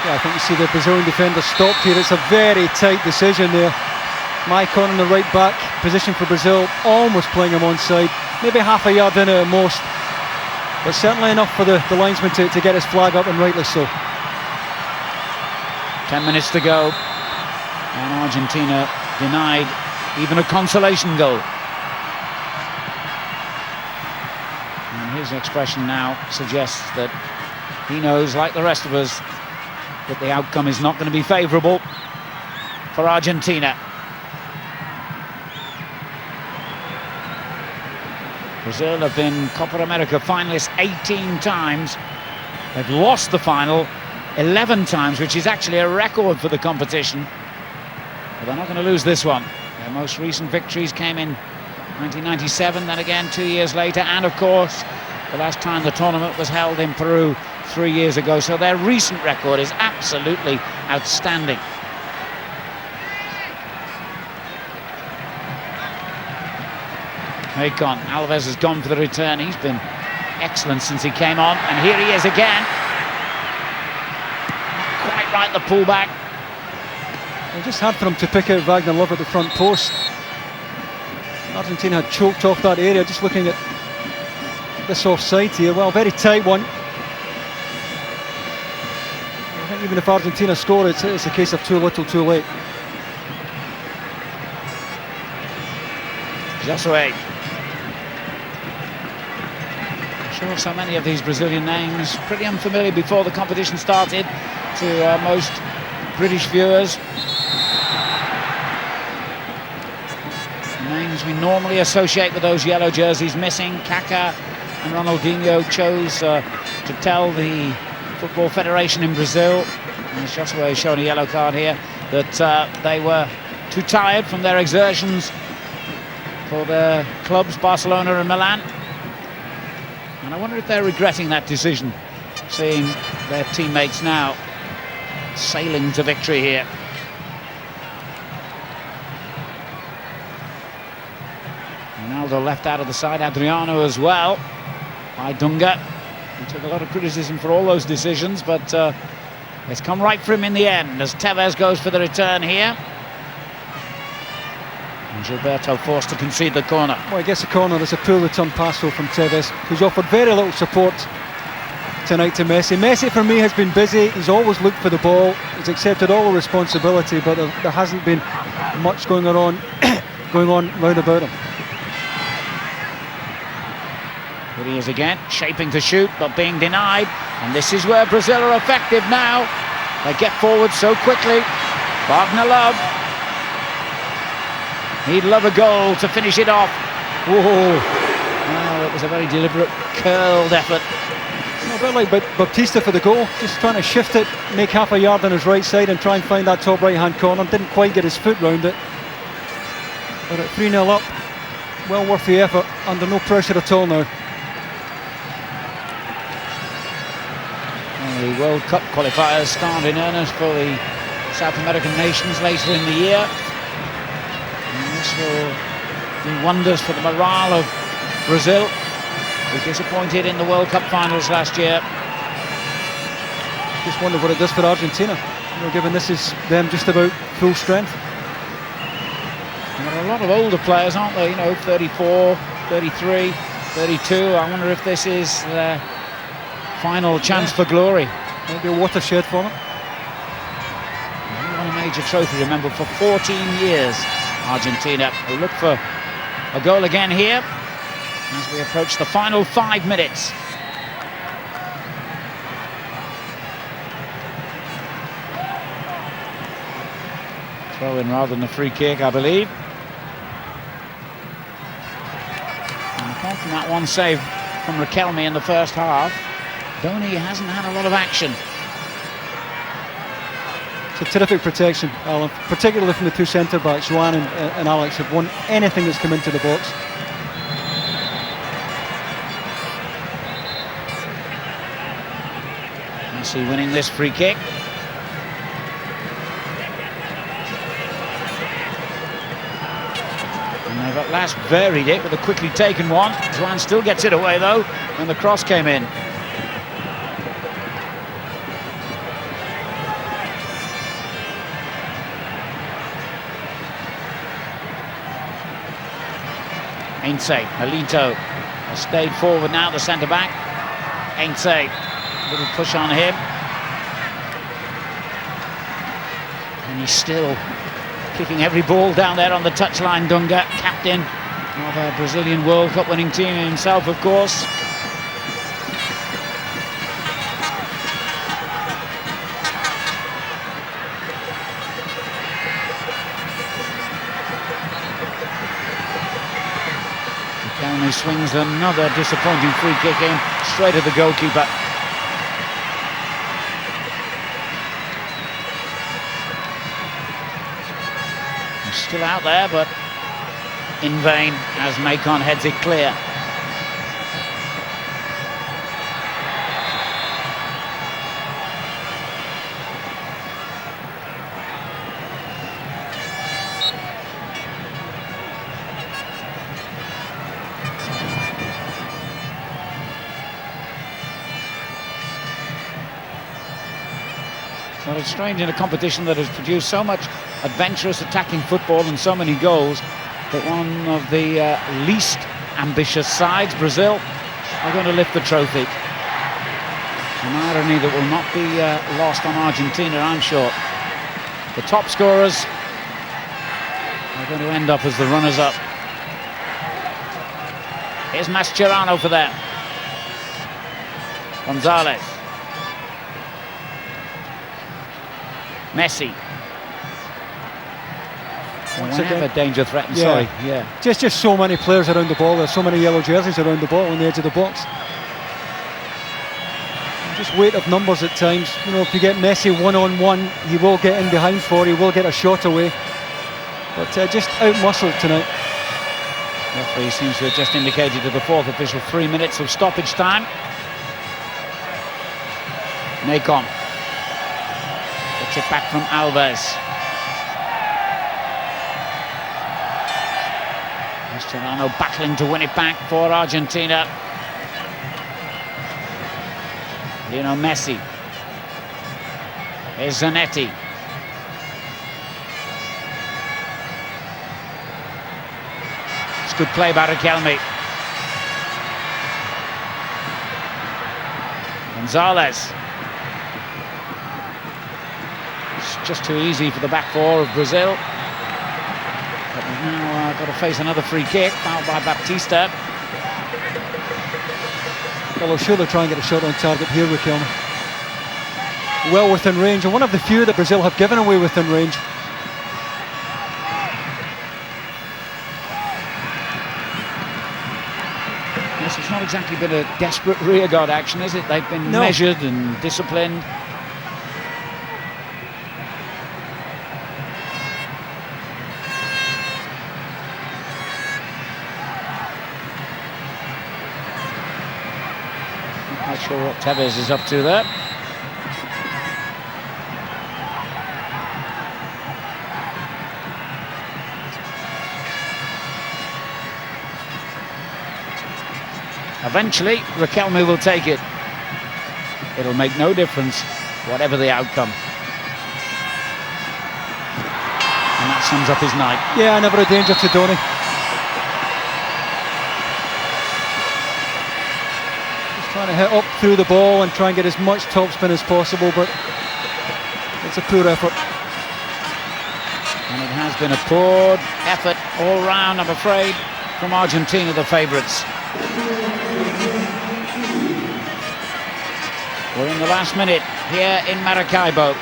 Yeah, I think you see the Brazilian defender stopped here. It's a very tight decision there. Maicon on the right back, position for Brazil, almost playing him onside, maybe half a yard in at most, but certainly enough for the linesman to get his flag up, and rightly so. 10 minutes to go, and Argentina denied even a consolation goal. And his expression now suggests that he knows, like the rest of us, that the outcome is not going to be favourable for Argentina. Brazil have been Copa America finalists 18 times. They've lost the final 11 times, which is actually a record for the competition. But they're not going to lose this one. Their most recent victories came in 1997, then again 2 years later, and of course the last time the tournament was held in Peru 3 years ago. So their recent record is absolutely outstanding. Maicon, Alves has gone for the return. He's been excellent since he came on, and here he is again. Not quite right, the pullback. It just hard for him to pick out Wagner Love at the front post. Argentina had choked off that area. Just looking at this offside here, well, very tight one. I think even if Argentina score, it's a case of too little, too late. Josue. Sure, so many of these Brazilian names pretty unfamiliar before the competition started to most British viewers. Names we normally associate with those yellow jerseys missing. Kaká and Ronaldinho chose to tell the Football Federation in Brazil, and Josue is showing a yellow card here, that they were too tired from their exertions for their clubs, Barcelona and Milan. And I wonder if they're regretting that decision, seeing their teammates now sailing to victory here. Ronaldo left out of the side, Adriano as well, by Dunga. He took a lot of criticism for all those decisions, but it's come right for him in the end as Tevez goes for the return here. And Gilberto forced to concede the corner. Well, I guess the corner is a poor return pass though from Tevez, who's offered very little support tonight to Messi. Messi for me has been busy, he's always looked for the ball, he's accepted all the responsibility, but there hasn't been much going on round about him. Here he is again, shaping to shoot, but being denied. And this is where Brazil are effective now. They get forward so quickly. Wagner Love. He'd love a goal to finish it off. Whoa. Oh, it was a very deliberate, curled effort. A bit like Baptista for the goal, just trying to shift it, make half a yard on his right side and try and find that top right-hand corner. Didn't quite get his foot round it. But at 3-0 up, well worth the effort, under no pressure at all now. The World Cup qualifiers start in earnest for the South American nations later in the year. And this will do wonders for the morale of Brazil, who disappointed in the World Cup finals last year. Just wonder what it does for Argentina, given this is them just about full strength. And there are a lot of older players, aren't there? 34, 33, 32. I wonder if this is their final chance for glory. Maybe a watershed for them. Won a major trophy, remember, for 14 years. Argentina will look for a goal again here as we approach the final 5 minutes. Throw in rather than a free kick, I believe. And apart from that one save from Riquelme in the first half, Doni hasn't had a lot of action. It's a terrific protection, Alan, particularly from the two centre-backs. Juan and Alex have won anything that's come into the box. Messi winning this free kick. And they've at last varied it with a quickly taken one. Juan still gets it away though when the cross came in. Ainse, Melito has stayed forward now, the centre-back. Ainse, a little push on him. And he's still kicking every ball down there on the touchline, Dunga, captain of a Brazilian World Cup winning team himself, of course. He swings another disappointing free kick in, straight at the goalkeeper. He's still out there, but in vain as Macon heads it clear. Well, it's strange in a competition that has produced so much adventurous attacking football and so many goals that one of the least ambitious sides, Brazil, are going to lift the trophy. An irony that will not be lost on Argentina, I'm sure. The top scorers are going to end up as the runners-up. Here's Mascherano for them. Gonzalez. Messi. Once again, a danger threatened. Yeah. Sorry, yeah. Just so many players around the ball. There's so many yellow jerseys around the ball on the edge of the box. Just weight of numbers at times. If you get Messi one-on-one, he will get in behind he will get a shot away. But just out-muscled tonight. Referee seems to have just indicated to the fourth official 3 minutes of stoppage time. Nacon gets it back from Alves. Mascherano battling to win it back for Argentina. Lionel Messi. Here's Zanetti. It's good play by Riquelme. Gonzalez. It's just too easy for the back four of Brazil. But they've now got to face another free kick, fouled by Baptista. Well, I'm sure they'll try and get a shot on target here, Riquelme. Well within range, and one of the few that Brazil have given away within range. Yes, it's not exactly been a desperate rearguard action, is it? They've been measured and disciplined. Not sure what Tevez is up to there. Eventually, Riquelme will take it. It'll make no difference, whatever the outcome. And that sums up his night. Yeah, never a danger to Donny. Trying to hit up through the ball and try and get as much topspin as possible, but it's a poor effort. And it has been a poor effort all round, I'm afraid, from Argentina, the favourites. We're in the last minute here in Maracaibo.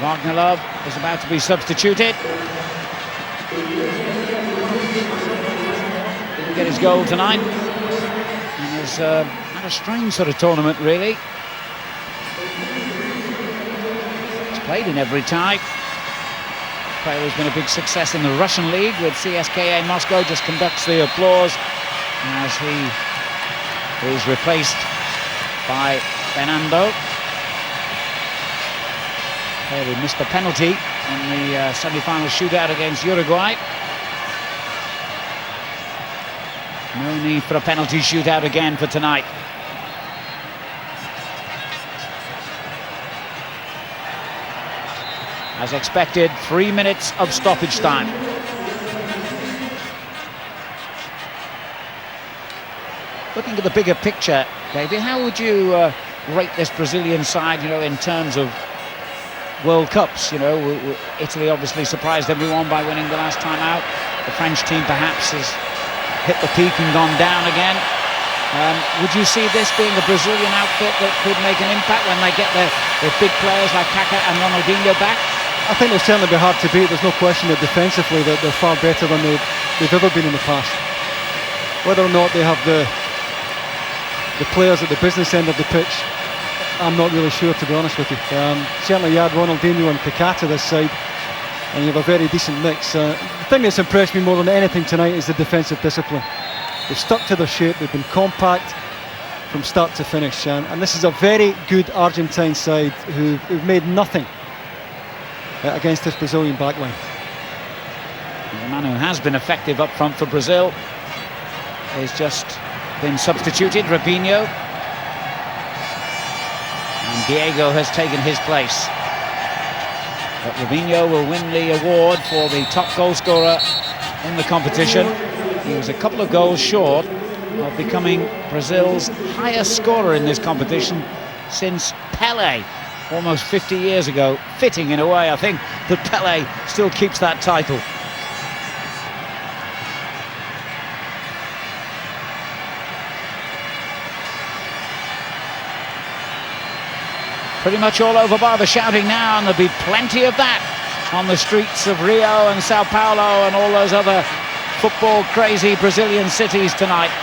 Wagnerlov is about to be substituted. Didn't get his goal tonight. It's had a strange sort of tournament, really. It's played in every tie. The player has been a big success in the Russian league with CSKA Moscow. Just conducts the applause as he is replaced by Fernando. Player who missed the penalty in the semi-final shootout against Uruguay. No need for a penalty shootout again for tonight. As expected, 3 minutes of stoppage time. Looking at the bigger picture, David, how would you rate this Brazilian side, in terms of World Cups? Italy obviously surprised everyone by winning the last time out. The French team perhaps has hit the peak and gone down again. Would you see this being a Brazilian outfit that could make an impact when they get their big players like Kaká and Ronaldinho back? I think they'll certainly be hard to beat. There's no question that defensively that they're far better than they've ever been in the past. Whether or not they have the players at the business end of the pitch, I'm not really sure, to be honest with you. Certainly you add Ronaldinho and Kaká to this side, and you have a very decent mix. The thing that's impressed me more than anything tonight is the defensive discipline. They've stuck to their shape, they've been compact from start to finish, and this is a very good Argentine side who've made nothing against this Brazilian backline. The man who has been effective up front for Brazil has just been substituted, Robinho, and Diego has taken his place. But Robinho will win the award for the top goal scorer in the competition. He was a couple of goals short of becoming Brazil's highest scorer in this competition since Pelé, almost 50 years ago. Fitting in a way, I think, that Pelé still keeps that title. Pretty much all over bar the shouting now, and there'll be plenty of that on the streets of Rio and Sao Paulo and all those other football crazy Brazilian cities tonight.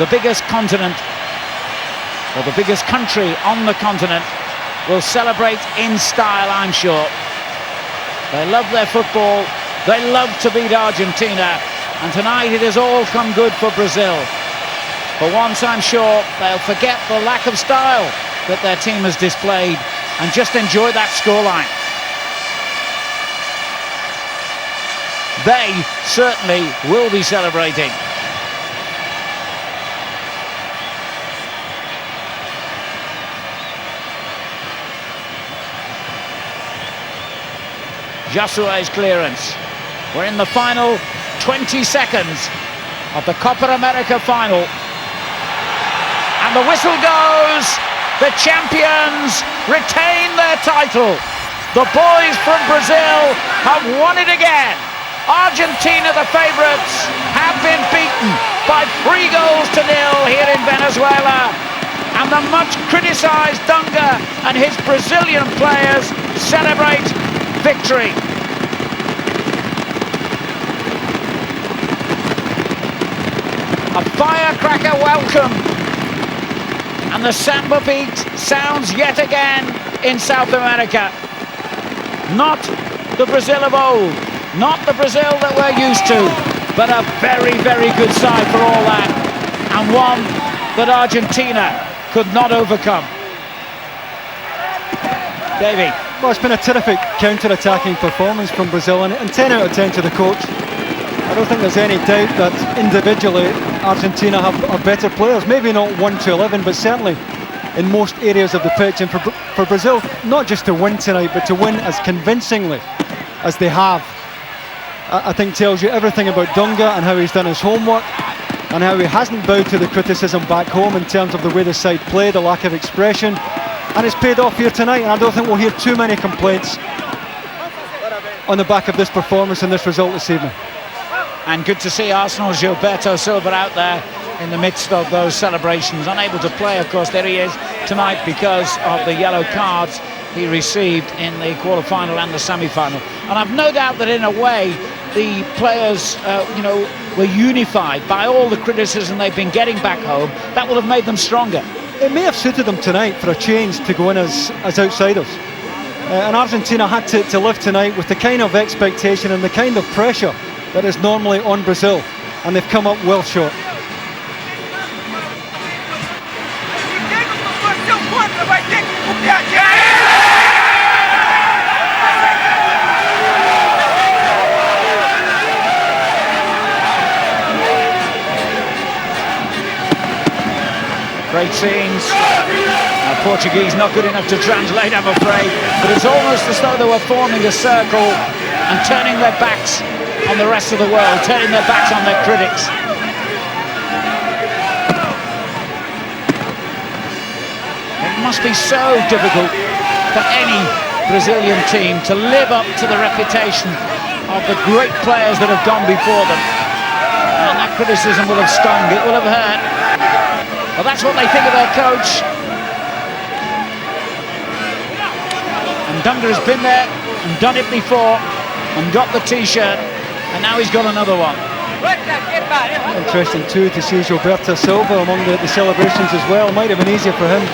The biggest continent, or the biggest country on the continent, will celebrate in style, I'm sure. They love their football, They love to beat Argentina, and tonight it has all come good for Brazil. For once, I'm sure they'll forget the lack of style that their team has displayed and just enjoy that scoreline. They certainly will be celebrating. Josue's clearance. We're in the final 20 seconds of the Copa America final. And the whistle goes. The champions retain their title. The boys from Brazil have won it again. Argentina, the favourites, have been beaten by 3-0 here in Venezuela. And the much criticised Dunga and his Brazilian players celebrate victory. A firecracker welcome. And the samba beat sounds yet again in South America. Not the Brazil of old, not the Brazil that we're used to, but a very, very good side for all that, and one that Argentina could not overcome. Davey. Well, it's been a terrific counter-attacking performance from Brazil, and 10 out of 10 to the coach. I don't think there's any doubt that individually Argentina have better players, maybe not 1 to 11, but certainly in most areas of the pitch. And for Brazil, not just to win tonight, but to win as convincingly as they have, I think tells you everything about Dunga and how he's done his homework and how he hasn't bowed to the criticism back home in terms of the way the side played, the lack of expression, and it's paid off here tonight. And I don't think we'll hear too many complaints on the back of this performance and this result this evening. And good to see Arsenal's Gilberto Silva out there in the midst of those celebrations. Unable to play, of course, there he is tonight because of the yellow cards he received in the quarter-final and the semi-final. And I've no doubt that in a way the players, were unified by all the criticism they've been getting back home. That will have made them stronger. It may have suited them tonight for a change to go in as outsiders. And Argentina had to live tonight with the kind of expectation and the kind of pressure that is normally on Brazil, and they've come up well short. Great scenes. Portuguese not good enough to translate, I'm afraid, but it's almost as though they were forming a circle and turning their backs on the rest of the world, turning their backs on their critics. It must be so difficult for any Brazilian team to live up to the reputation of the great players that have gone before them. And that criticism will have stung, it will have hurt. But that's what they think of their coach. And Dunga has been there and done it before and got the t-shirt, and now he's got another one. Interesting too to see Gilberto Silva among the celebrations as well. Might have been easier for him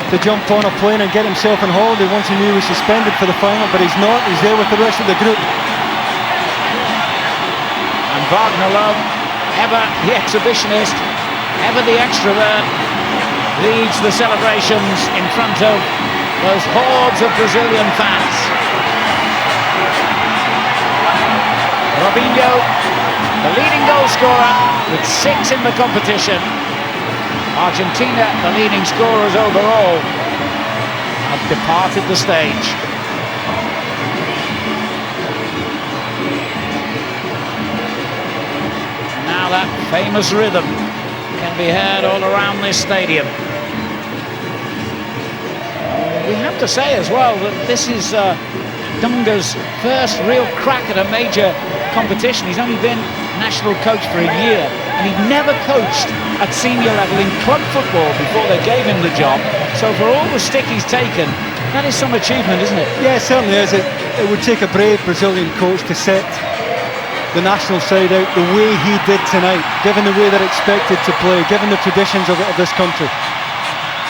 to jump on a plane and get himself on holiday once he knew he was suspended for the final, but he's not. He's there with the rest of the group. And Wagner Love, ever the exhibitionist, ever the extrovert, leads the celebrations in front of those hordes of Brazilian fans. Robinho, the leading goal scorer with 6 in the competition. Argentina, the leading scorers overall, have departed the stage. Now that famous rhythm can be heard all around this stadium. We have to say as well that this is Dunga's first real crack at a major competition. He's only been national coach for a year, and he'd never coached at senior level in club football before they gave him the job. So for all the stick he's taken, that is some achievement, isn't it? Yeah, it certainly is. It would take a brave Brazilian coach to set the national side out the way he did tonight, given the way they're expected to play, given the traditions of this country.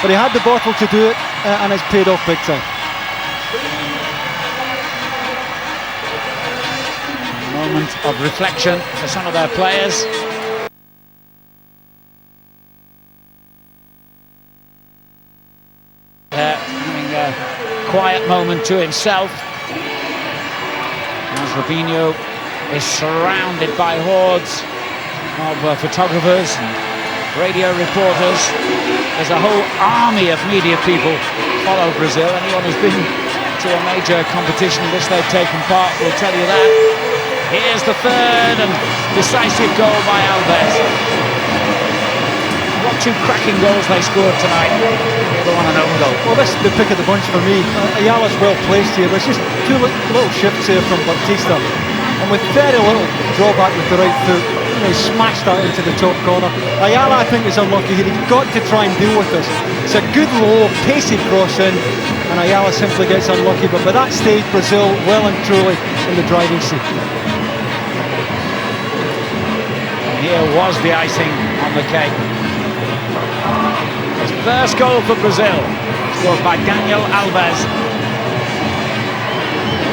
But he had the bottle to do it, and it's paid off big time. Moment of reflection for some of their players. Having a quiet moment to himself as Robinho is surrounded by hordes of photographers and radio reporters. There's a whole army of media people follow Brazil. Anyone who's been to a major competition in which they've taken part will tell you that. Here's the third and decisive goal by Alves. What two cracking goals they scored tonight. The other one an own goal. Well, this is the pick of the bunch for me. Ayala's well placed here. There's just two little shifts here from Batista, and with very little drawback with the right foot, he smashed that into the top corner. Ayala, I think, is unlucky here. He's got to try and deal with this. It's a good low, pacey cross in, and Ayala simply gets unlucky. But by that stage, Brazil well and truly in the driving seat. And here was the icing on the cake. His first goal for Brazil, scored by Daniel Alves.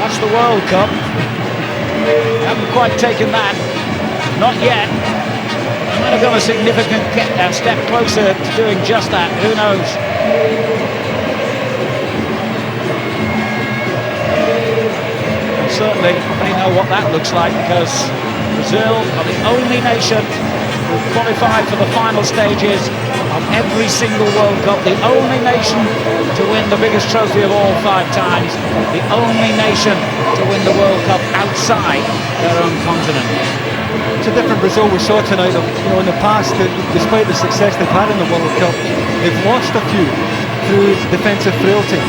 That's the World Cup. They haven't quite taken that. Not yet. They might have gone a significant step closer to doing just that. Who knows? And certainly they know what that looks like, because Brazil are the only nation who qualified for the final stages of every single World Cup, the only nation to win the biggest trophy of all 5 times, the only nation to win the World Cup outside their own continent. It's a different Brazil we saw tonight. In the past, despite the success they've had in the World Cup, they've lost a few through defensive frailty.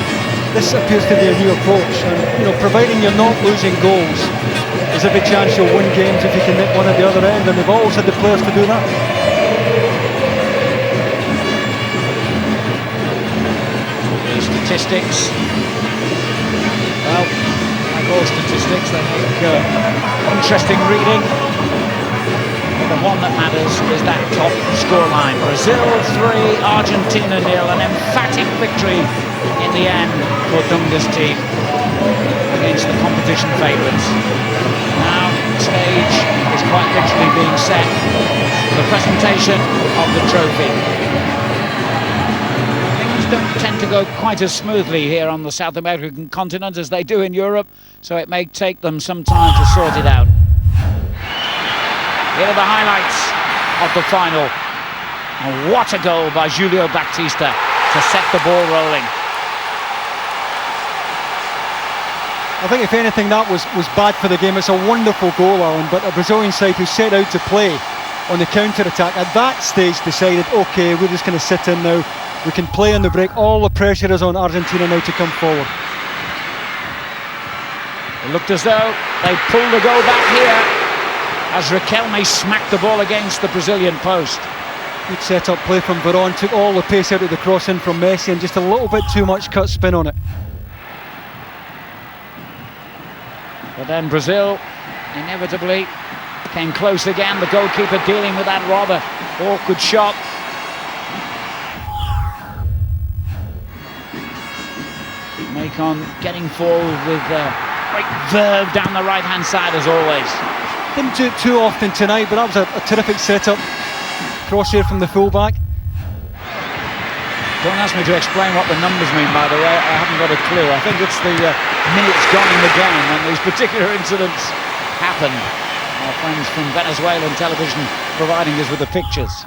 This appears to be a new approach, and providing you're not losing goals, there's every chance you'll win games if you can nick one at the other end, and they've always had the players to do that. The statistics, well, like all statistics, they make interesting reading. The one that matters is that top scoreline. Brazil 3, Argentina 0, an emphatic victory in the end for Dunga's team against the competition favourites. Now the stage is quite literally being set for the presentation of the trophy. Things don't tend to go quite as smoothly here on the South American continent as they do in Europe, so it may take them some time to sort it out. Here are the highlights of the final. And what a goal by Julio Baptista to set the ball rolling. I think if anything that was bad for the game. It's a wonderful goal, Alan, but a Brazilian side who set out to play on the counter-attack at that stage decided, okay, we're just going to sit in now. We can play on the break. All the pressure is on Argentina now to come forward. It looked as though they pulled the goal back here as Riquelme smacked the ball against the Brazilian post. Good set-up play from Veron, took all the pace out of the cross in from Messi and just a little bit too much cut spin on it. But then Brazil inevitably came close again, the goalkeeper dealing with that rather awkward shot. Macon getting forward with great verve down the right-hand side as always. Didn't do it too often tonight, but that was a terrific setup. Cross here from the fullback. Don't ask me to explain what the numbers mean, by the way. I haven't got a clue. I think it's the minutes gone in the game when these particular incidents happen. Our friends from Venezuelan television providing us with the pictures.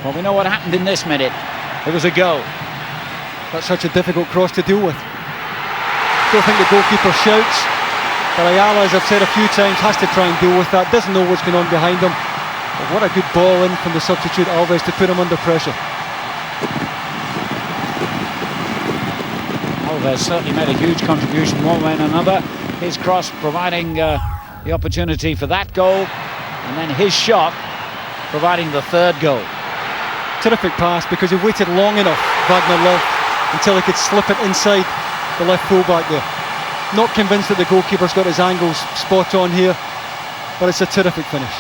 Well, we know what happened in this minute. It was a goal. That's such a difficult cross to deal with. Don't think the goalkeeper shouts. But Ayala, as I've said a few times, has to try and deal with that. Doesn't know what's going on behind him. But what a good ball in from the substitute Alves to put him under pressure. Alves certainly made a huge contribution one way and another. His cross providing the opportunity for that goal, and then his shot providing the third goal. Terrific pass, because he waited long enough, Wagner Love, until he could slip it inside the left fullback there. Not convinced that the goalkeeper's got his angles spot on here, but it's a terrific finish.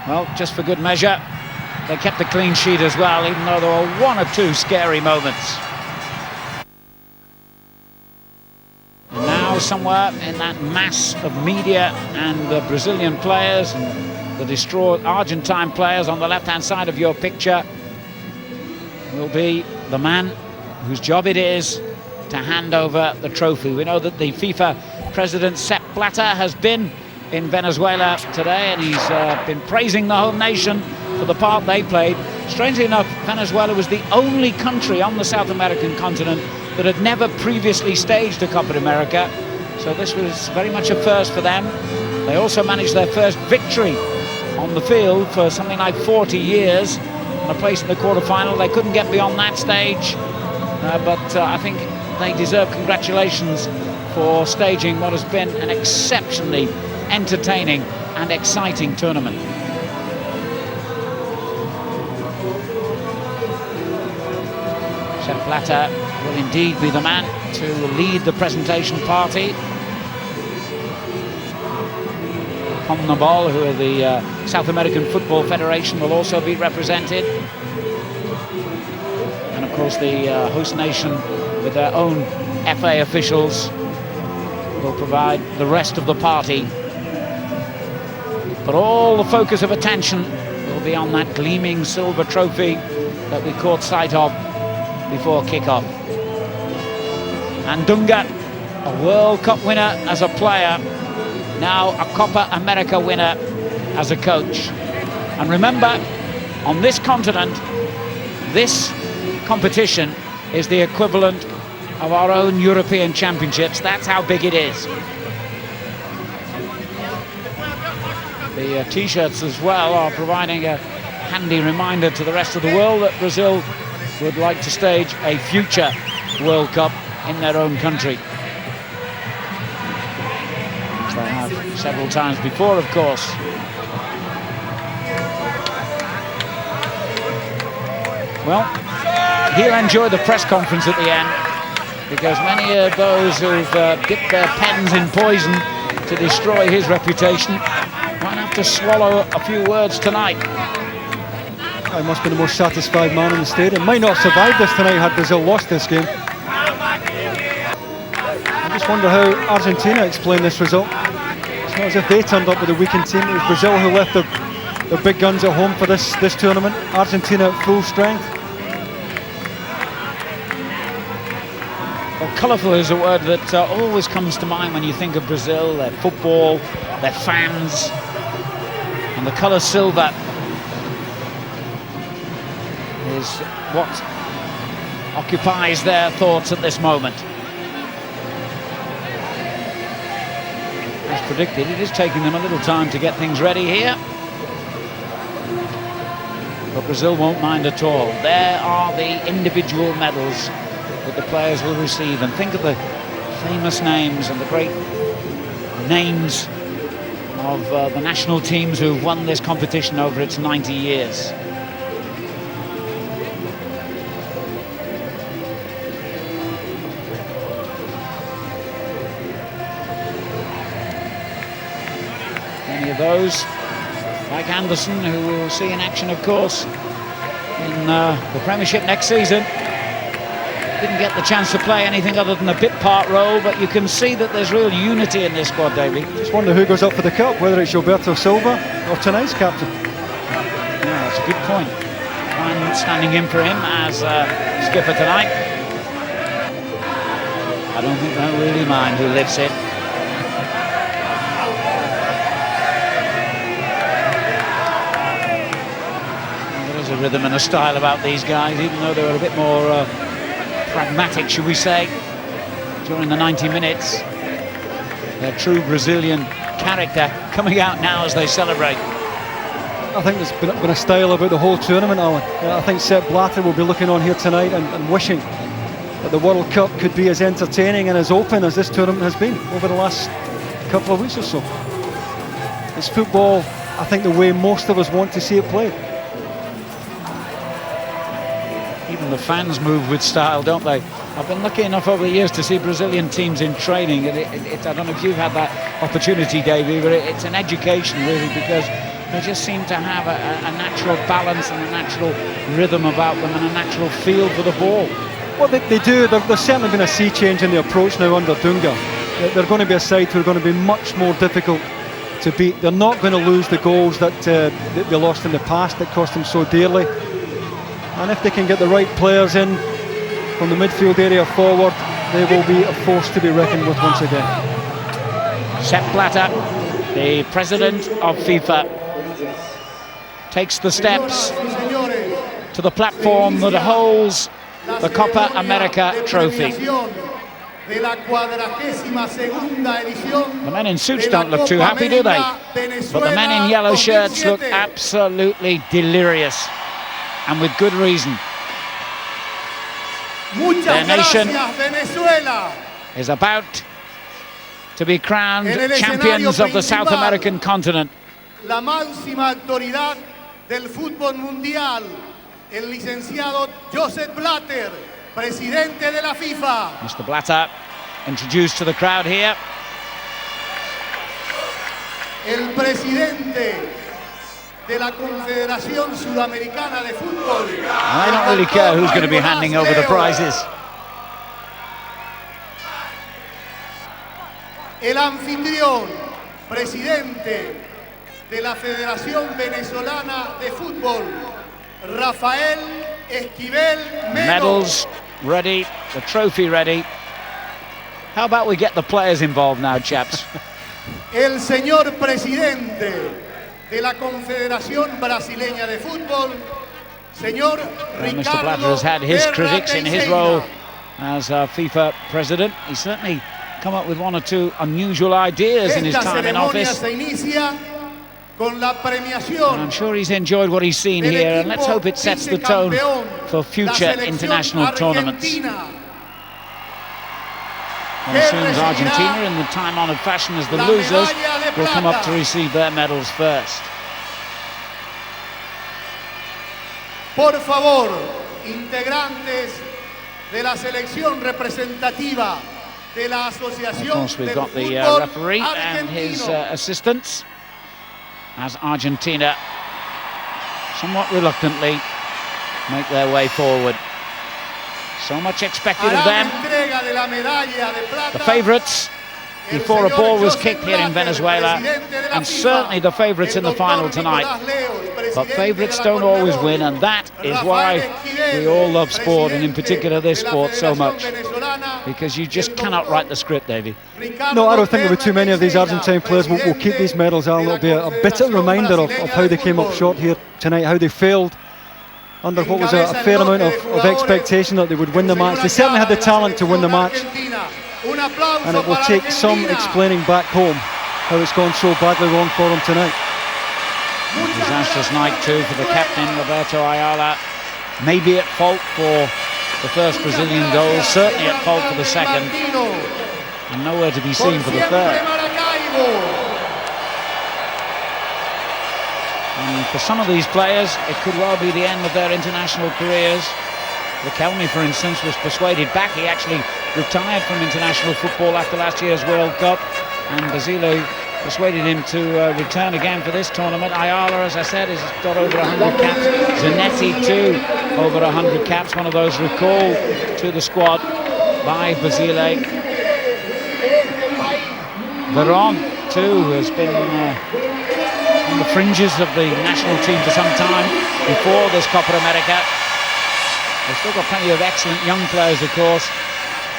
Well, just for good measure, they kept a clean sheet as well, even though there were one or two scary moments. And now somewhere in that mass of media and the Brazilian players and the distraught Argentine players on the left-hand side of your picture will be the man whose job it is to hand over the trophy. We know that the FIFA president, Sepp Blatter, has been in Venezuela today, and he's been praising the home nation for the part they played. Strangely enough, Venezuela was the only country on the South American continent that had never previously staged a Copa America, so this was very much a first for them. They also managed their first victory on the field for something like 40 years, and a place in the quarter-final. They couldn't get beyond that stage, but I think they deserve congratulations for staging what has been an exceptionally entertaining and exciting tournament. Sepp Blatter will indeed be the man to lead the presentation party. CONMEBOL, who are the South American Football Federation, will also be represented. And of course the host nation with their own FA officials will provide the rest of the party. But all the focus of attention will be on that gleaming silver trophy that we caught sight of before kick-off. And Dunga, a World Cup winner as a player, now a Copa America winner as a coach. And remember, on this continent, this competition is the equivalent of our own European Championships. That's how big it is. The t-shirts as well are providing a handy reminder to the rest of the world that Brazil would like to stage a future World Cup in their own country. Which they have several times before, of course. Well, he'll enjoy the press conference at the end, because many of those who've dipped their pens in poison to destroy his reputation might have to swallow a few words tonight. He must be the most satisfied man in the stadium. Might not have survived this tonight had Brazil lost this game. I just wonder how Argentina explain this result. It's not as if they turned up with a weakened team. It was Brazil who left their big guns at home for this tournament. Argentina at full strength. Well, colourful is a word that always comes to mind when you think of Brazil, their football, their fans, and the colour silver is what occupies their thoughts at this moment. As predicted, it is taking them a little time to get things ready here, but Brazil won't mind at all. There are the individual medals that the players will receive, and think of the famous names and the great names of the national teams who've won this competition over its 90 years. Many of those, like Anderson, who we'll see in action, of course, in the Premiership next season. Didn't get the chance to play anything other than a bit part role, but you can see that there's real unity in this squad, Davey. Just wonder who goes up for the cup, whether it's Gilberto Silva or tonight's captain. Yeah, that's a good point. I'm standing in for him as skipper tonight. I don't think they'll really mind who lifts it. There's a rhythm and a style about these guys, even though they were a bit more pragmatic, should we say, during the 90 minutes. Their true Brazilian character coming out now as they celebrate. I think there's been a style about the whole tournament, Alan. I think Sepp Blatter will be looking on here tonight and wishing that the World Cup could be as entertaining and as open as this tournament has been over the last couple of weeks or so. It's football, I think, the way most of us want to see it played. Even the fans move with style, don't they? I've been lucky enough over the years to see Brazilian teams in training, and I don't know if you've had that opportunity, Davey, but it's an education really, because They just seem to have a natural balance and a natural rhythm about them and a natural feel for the ball. Well, they do. There's certainly been a sea change in the approach now under Dunga. They're going to be a side who are going to be much more difficult to beat. They're not going to lose the goals that they lost in the past that cost them so dearly. And if they can get the right players in from the midfield area forward, they will be a force to be reckoned with once again. Sepp Blatter, the president of FIFA, takes the steps to the platform that holds the Copa America trophy. The men in suits don't look too happy, do they? But the men in yellow shirts look absolutely delirious, and with good reason. Their nation is about to be crowned champions of the South American continent. La máxima autoridad del fútbol mundial, el licenciado Josep Blatter, presidente de la FIFA. Mr. Blatter introduced to the crowd here. El presidente de la Confederación Sudamericana de Fútbol. I don't really care who's going to be handing over the prizes. El anfitrión, presidente de la Federación Venezolana de Fútbol, Rafael Esquivel Meno. Medals ready, the trophy ready. How about we get the players involved now, chaps? El señor presidente de la Confederación Brasileña de Fútbol, señor Ricardo. Mr. Blatter has had his critics in his role as FIFA president. He's certainly come up with one or two unusual ideas in his time in office. Con la premiación, and I'm sure he's enjoyed what he's seen here, and let's hope it sets the tone for future international tournaments. And as soon as Argentina, in the time-honoured fashion as the losers, will come up to receive their medals first. Por favor, integrantes de la selección representativa de la Asociación. Of course, we've got the referee and his assistants, as Argentina somewhat reluctantly make their way forward. So much expected of them. The favourites before a ball was kicked here in Venezuela, and certainly the favourites in the final tonight. But favourites don't always win, and that is why we all love sport, and in particular this sport, so much. Because you just cannot write the script, Davey. No, I don't think there'll be too many of these Argentine players will keep these medals, Alan. It'll be a bitter reminder of how they came up short here tonight, how they failed under what was a fair amount of expectation that they would win the match. They certainly had the talent to win the match, and it will take some explaining back home how it's gone so badly wrong for them tonight. A disastrous night too for the captain, Roberto Ayala. Maybe at fault for the first Brazilian goal, certainly at fault for the second, and nowhere to be seen for the third. And for some of these players, it could well be the end of their international careers. Riquelme, for instance, was persuaded back. He actually retired from international football after last year's World Cup, and Basile persuaded him to return again for this tournament. Ayala, as I said, has got over 100 caps. Zanetti too, over 100 caps. One of those recalled to the squad by Basile. Veron too has been on the fringes of the national team for some time before this Copa America. They've still got plenty of excellent young players, of course,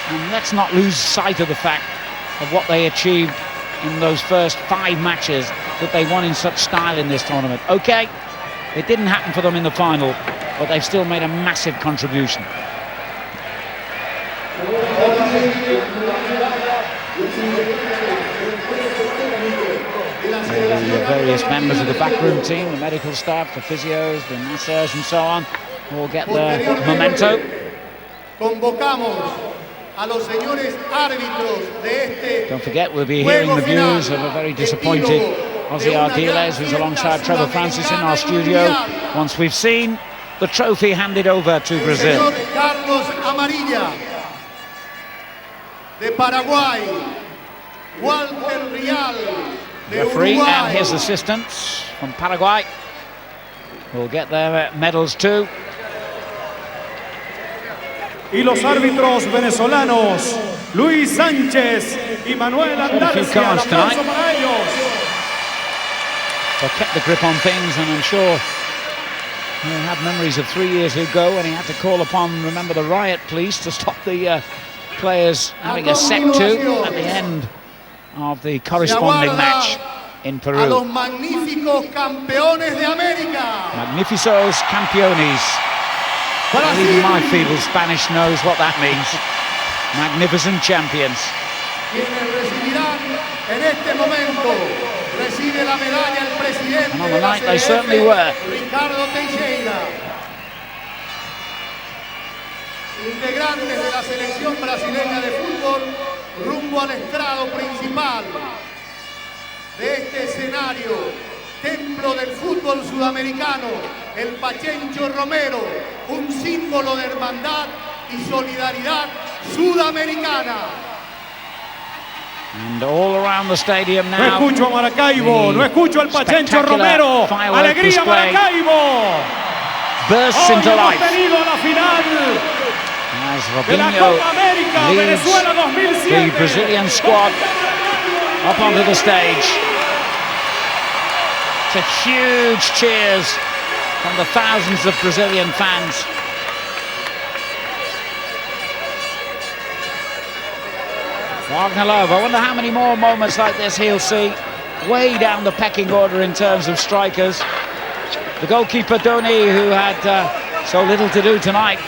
and let's not lose sight of the fact of what they achieved in those first 5 matches that they won in such style in this tournament. Okay, it didn't happen for them in the final, but they've still made a massive contribution. The various members of the backroom team, the medical staff, the physios, the masseurs and so on, will get their memento. Don't forget, we'll be hearing the views of a very disappointed Ozzy Ardiles, who's alongside Trevor Francis in our studio, once we've seen the trophy handed over to Brazil. Amarilla de Paraguay, Walter Real de Referee Uruguay. and his assistants from Paraguay will get their medals too. Y los árbitros venezolanos, Luis Sánchez y Manuel Andalucía. Un aplauso para ellos. They kept the grip on things, and I'm sure he had memories of 3 years ago when he had to call upon, remember, the riot police to stop the players having a set to at the end of the corresponding match in Peru. A los magníficos campeones de América. Magnificos campeones. Even my feeble Spanish knows what that means. Magnificent champions. Quienes recibirán en este momento, recibe la medalla el presidente And on de the la night they CBF, certainly were. Ricardo Teixeira. Integrantes de la selección brasileña de fútbol rumbo al estrado principal de este escenario, templo del fútbol sudamericano, el Pachencho Romero, un símbolo de hermandad y solidaridad sudamericana. And all around the stadium No now. escucho a Maracaibo, no escucho al Pachencho spectacular Romero. firework Alegría display Maracaibo. Bursts Hoy into hemos life tenido la final as de la Robinho Copa América leads Venezuela the 2007. Brazilian squad up onto the stage. To huge cheers from the thousands of Brazilian fans. Wagner Love, I wonder how many more moments like this he'll see. Way down the pecking order in terms of strikers. The goalkeeper Doni, who had so little to do tonight,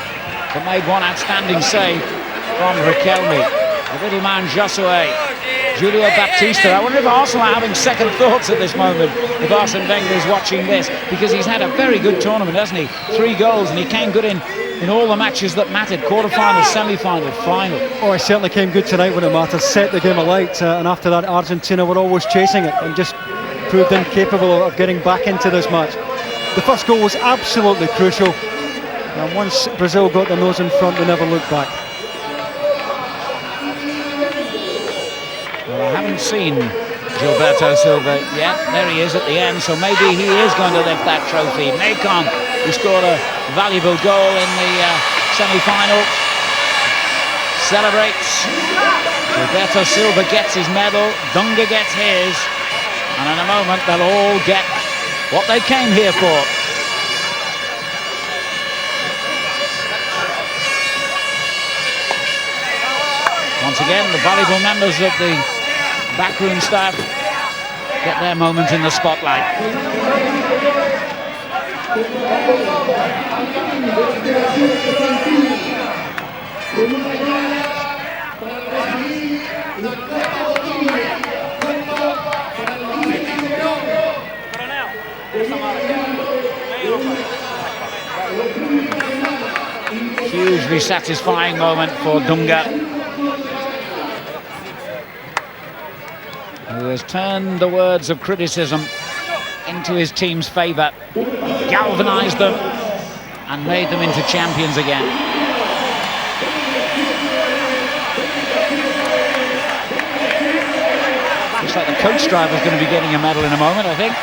but made one outstanding save from Riquelme. The little man Josue, Julio Baptista. I wonder if Arsenal are having second thoughts at this moment, if Arsene Wenger is watching this, because he's had a very good tournament, hasn't he? 3 goals, and he came good in all the matches that mattered. Quarter-final, semi-final, final. Oh, he certainly came good tonight when it mattered. Set the game alight, and after that, Argentina were always chasing it and just proved incapable of getting back into this match. The first goal was absolutely crucial, and once Brazil got their nose in front, they never looked back. Well, I haven't seen Gilberto Silva yet. There he is at the end, so maybe he is going to lift that trophy. Macon, who scored a valuable goal in the semi-final, celebrates. Gilberto Silva gets his medal, Dunga gets his, and in a moment they'll all get what they came here for. Once again, the valuable members of the backroom staff get their moment in the spotlight. Hugely satisfying moment for Dunga, who has turned the words of criticism into his team's favour, galvanised them and made them into champions again. Looks like the coach driver's going to be getting a medal in a moment, I think.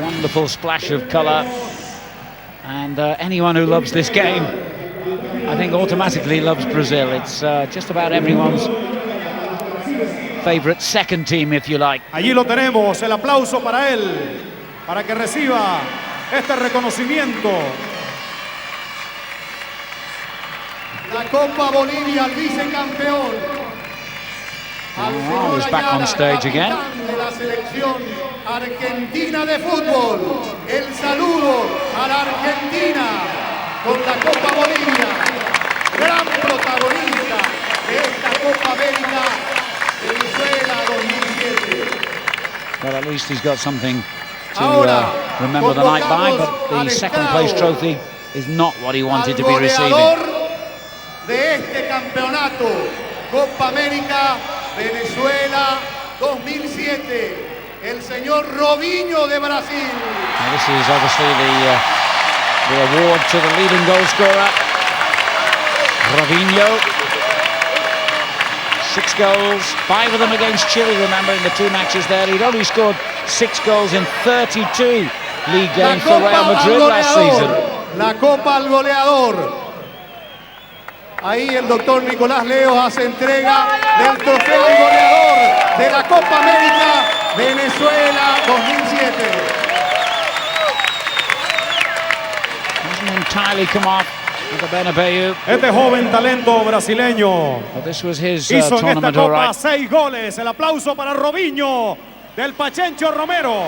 Wonderful splash of colour. And anyone who loves this game, I think, automatically loves Brazil. It's just about everyone's favourite second team, if you like. Allí lo tenemos, el aplauso para él, para que reciba este reconocimiento. La Copa Bolivia al vicecampeón. Oh, he's back on stage again. De la selección argentina de fútbol. El saludo a la Argentina con la Copa Bolivia. Gran protagonista de esta Copa América Venezuela 2007. Well, at least he's got something to remember the night by, but the second place trophy is not what he wanted to be receiving. De este campeonato Copa América Venezuela 2007, el señor Robinho de Brasil. Now this is obviously the award to the leading goal scorer. Robinho. 6 goals, 5 of them against Chile, remember, in the 2 matches there. He'd only scored 6 goals in 32 league games for Real Madrid last season. La Copa al goleador. Ahí el doctor Nicolás Leos hace entrega del trofeo al goleador de la Copa América Venezuela 2007. Hasn't entirely come off with the Bernabeu. Este joven talento brasileño But this was his hizo en esta tournament, all Copa right. 6 goles. El aplauso para Robinho del Pachencho Romero.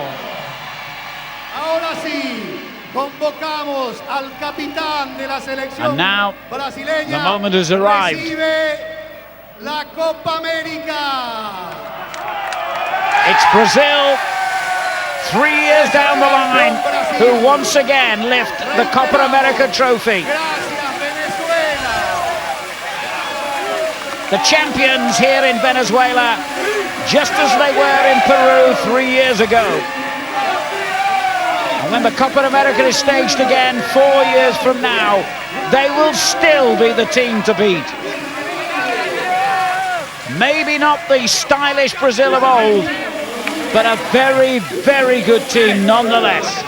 Ahora sí, convocamos al capitán de la selección And now, brasileña. the moment has arrived. Recibe la Copa América. It's Brazil, 3 years down the line, who once again lift the Copa America trophy. Gracias, Venezuela. The champions here in Venezuela, just as they were in Peru 3 years ago. And when the Copa America is staged again 4 years from now, they will still be the team to beat. Maybe not the stylish Brazil of old, but a very, very good team nonetheless.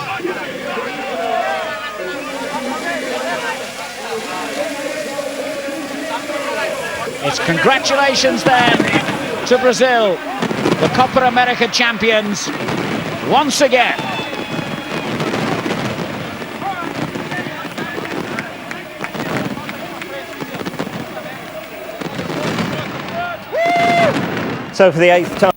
It's congratulations then to Brazil, the Copa America champions, once again. So for the 8th time.